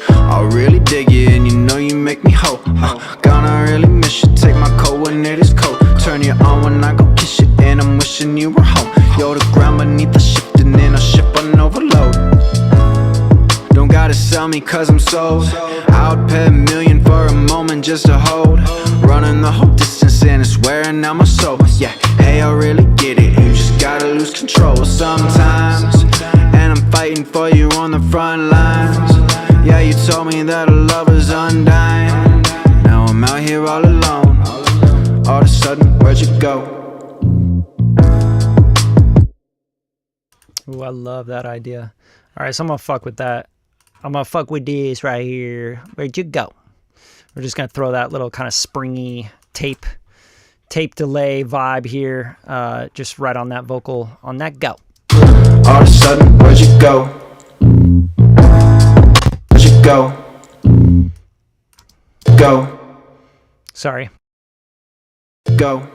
I'll really dig you and you know you make me whole. Gonna really miss you, take my coat when it is cold. Turn you on when I go kiss you, and I'm wishing you were home. You're the ground beneath the shifting in a ship on overload. Don't gotta sell me cause I'm sold. I would pay $1 million for a moment just to hold. Running the whole distance and it's wearing out my soul. Yeah, hey, I really get it, you just gotta lose control sometimes. And I'm fighting for you on the front lines. Yeah, you told me that a love is undying. Now I'm out here all alone. All of a sudden, where'd you go? Ooh, I love that idea. All right, so I'm gonna fuck with that. I'm gonna fuck with this right here. Where'd you go? We're just going to throw that little kind of springy tape delay vibe here, just right on that vocal, on that go. All of a sudden, where'd you go? Where'd you go? Go. Sorry. Go.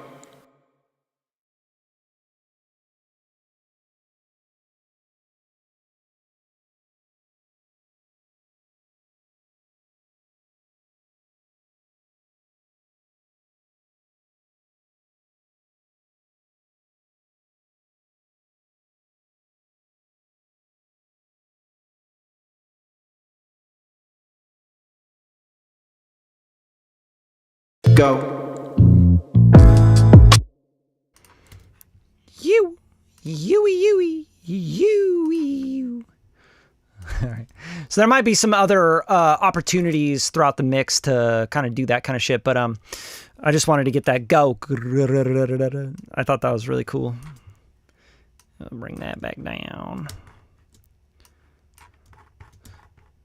Go. You. All right. So there might be some other opportunities throughout the mix to kind of do that kind of shit, but I just wanted to get that go. I thought that was really cool. I'll bring that back down.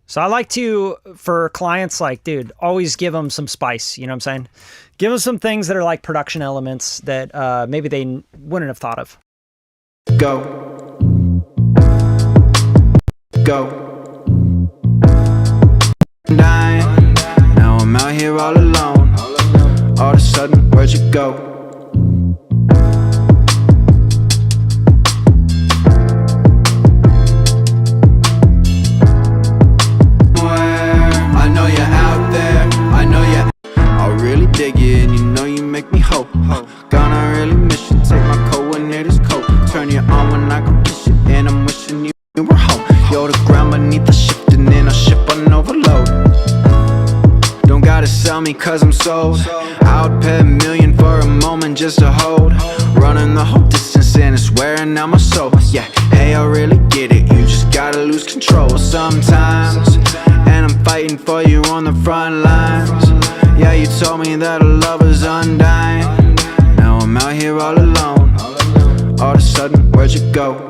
So I like to, for clients, like, dude, always give them some spice. You know what I'm saying? Give them some things that are like production elements that maybe they wouldn't have thought of. Go. Go. Now I'm out here all alone. All of a sudden, where'd you go? Dig you and you know you make me hope. Gonna really miss you. Take my coordinator's coat. Turn you on when I go kiss you. And I'm wishing you were home. You're the ground beneath the shift and then I ship on overload. Don't gotta sell me cause I'm sold. I would pay $1 million for a moment just to hold. Running the whole distance and it's wearing out my soul. Yeah, hey, I really get it. You just gotta lose control sometimes. And I'm fighting for you on the front lines. Yeah, you told me that a love is undying. Now I'm out here all alone. All of a sudden, where'd you go?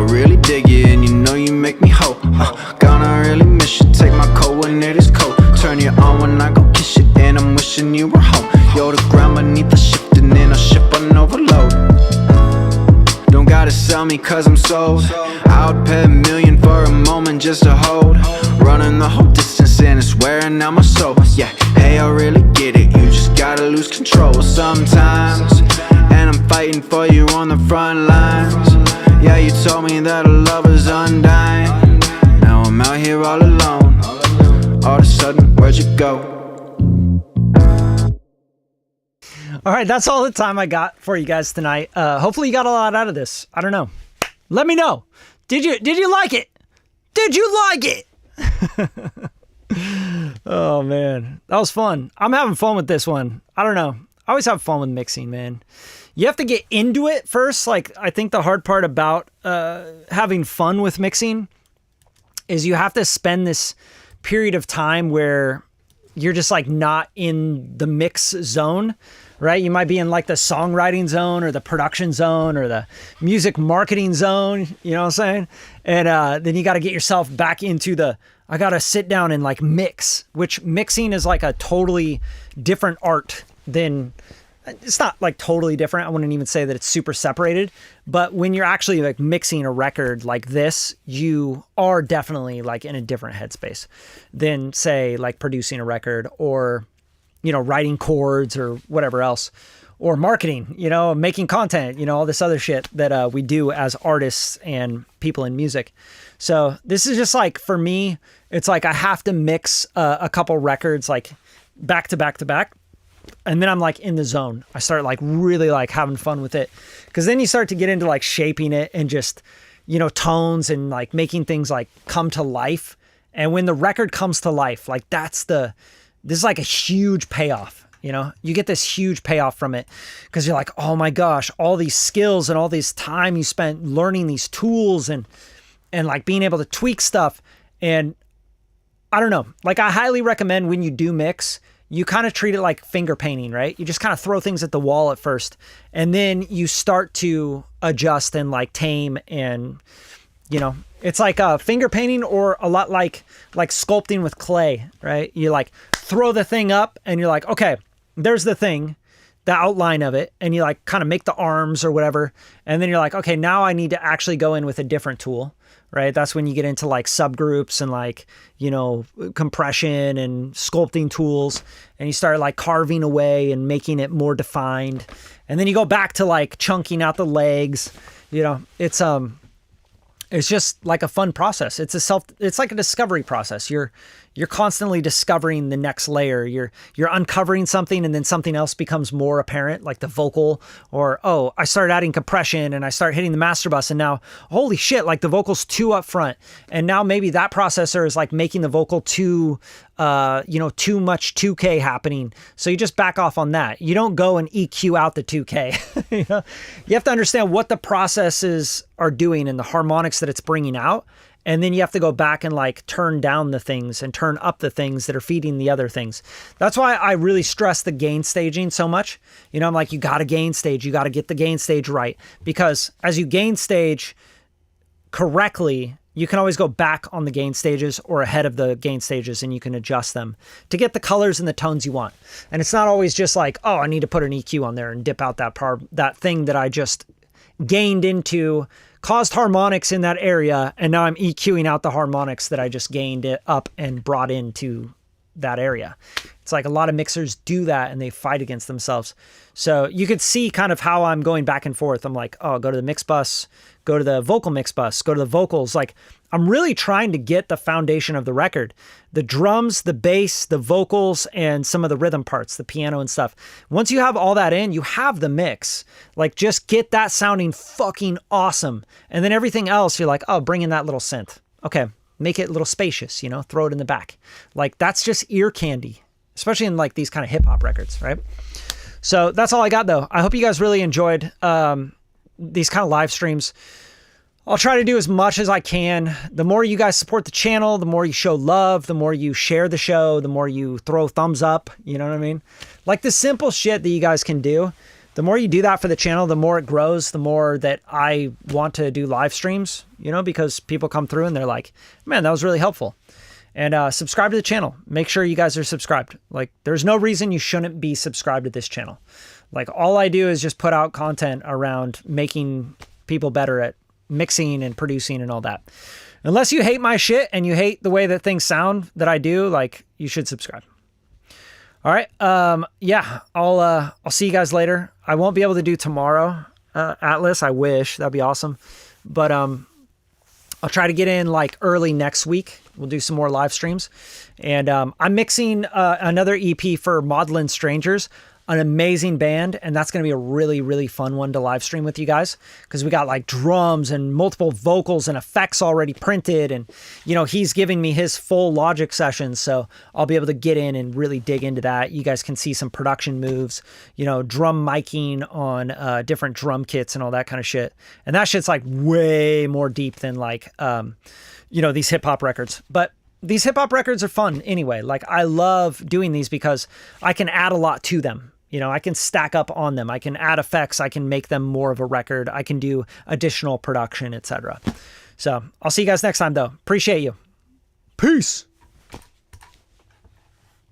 Really dig you and you know you make me hope. Gonna really miss you. Take my coordinator's coat. Turn you on when I go kiss you. And I'm wishing you were home. You're the ground beneath the shift and then I ship on overload. Don't gotta sell me cause I'm sold. I would pay $1 million for a moment just to hold. Running the whole distance and it's wearing out my soul. Yeah, hey, I really get it. You just gotta lose control sometimes. And I'm fighting for you on the front lines. Yeah, you told me that a love is undying. Now I'm out here all alone. All of a sudden, where'd you go? All right, that's all the time I got for you guys tonight. Hopefully you got a lot out of this. I don't know. Let me know. Did you like it? Did you like it? Oh man, that was fun. I'm having fun with this one. I don't know. I always have fun with mixing, man. You have to get into it first. Like, I think the hard part about having fun with mixing is you have to spend this period of time where you're just like not in the mix zone, right? You might be in like the songwriting zone or the production zone or the music marketing zone, you know what I'm saying? And then you got to get yourself back into I got to sit down and like mix, which mixing is like a totally different art than, it's not like totally different. I wouldn't even say that it's super separated, but when you're actually like mixing a record like this, you are definitely like in a different headspace than say like producing a record or, you know, writing chords or whatever else, or marketing, you know, making content, you know, all this other shit that we do as artists and people in music. So this is just like, for me, it's like I have to mix a couple records like back to back to back. And then I'm like in the zone. I start like really like having fun with it. Cause then you start to get into like shaping it and just, you know, tones and like making things like come to life. And when the record comes to life, like this is like a huge payoff. You know, you get this huge payoff from it because you're like, oh my gosh, all these skills and all this time you spent learning these tools and like being able to tweak stuff. And I don't know, like I highly recommend when you do mix, you kind of treat it like finger painting, right? You just kind of throw things at the wall at first, and then you start to adjust and like tame. And, you know, it's like finger painting, or a lot like sculpting with clay, right? You like throw the thing up and you're like, okay, there's the thing, the outline of it. And you like kind of make the arms or whatever. And then you're like, okay, now I need to actually go in with a different tool, right? That's when you get into like subgroups and like, you know, compression and sculpting tools, and you start like carving away and making it more defined. And then you go back to like chunking out the legs. You know, it's just like a fun process. It's like a discovery process. You're constantly discovering the next layer. You're uncovering something, and then something else becomes more apparent, like the vocal, or, oh, I started adding compression and I start hitting the master bus, and now, holy shit, like the vocal's too up front. And now maybe that processor is like making the vocal too much 2K happening. So you just back off on that. You don't go and EQ out the 2K. You know? You have to understand what the processes are doing and the harmonics that it's bringing out. And then you have to go back and like turn down the things and turn up the things that are feeding the other things. That's why I really stress the gain staging so much. You know, I'm like, you got to gain stage. You got to get the gain stage right, because as you gain stage correctly, you can always go back on the gain stages or ahead of the gain stages, and you can adjust them to get the colors and the tones you want. And it's not always just like, oh, I need to put an EQ on there and dip out that thing that I just gained into, caused harmonics in that area, and now I'm EQing out the harmonics that I just gained it up and brought into that area. It's like a lot of mixers do that and they fight against themselves. So you could see kind of how I'm going back and forth. I'm like, oh, go to the mix bus, go to the vocal mix bus, go to the vocals. Like, I'm really trying to get the foundation of the record, the drums, the bass, the vocals, and some of the rhythm parts, the piano and stuff. Once you have all that in, you have the mix. Like, just get that sounding fucking awesome. And then everything else, you're like, oh, bring in that little synth. Okay, make it a little spacious, you know, throw it in the back. Like, that's just ear candy, especially in like these kind of hip hop records, right? So that's all I got though. I hope you guys really enjoyed these kind of live streams. I'll try to do as much as I can. The more you guys support the channel, the more you show love, the more you share the show, the more you throw thumbs up, you know what I mean? Like the simple shit that you guys can do. The more you do that for the channel, the more it grows, the more that I want to do live streams, you know, because people come through and they're like, man, that was really helpful. And subscribe to the channel. Make sure you guys are subscribed. Like, there's no reason you shouldn't be subscribed to this channel. Like, all I do is just put out content around making people better at mixing and producing and all that. Unless you hate my shit and you hate the way that things sound that I do, like, you should subscribe. All right. Yeah, I'll see you guys later. I won't be able to do tomorrow, Atlas. I wish. That'd be awesome. But I'll try to get in like early next week. We'll do some more live streams. And I'm mixing another EP for Maudlin Strangers, an amazing band. And that's going to be a really, really fun one to live stream with you guys, because we got like drums and multiple vocals and effects already printed. And, you know, he's giving me his full Logic sessions. So I'll be able to get in and really dig into that. You guys can see some production moves, you know, drum miking on different drum kits and all that kind of shit. And that shit's like way more deep than like, you know, these hip hop records. But these hip hop records are fun anyway. Like, I love doing these because I can add a lot to them. You know, I can stack up on them. I can add effects. I can make them more of a record. I can do additional production, etc. So I'll see you guys next time though. Appreciate you. Peace.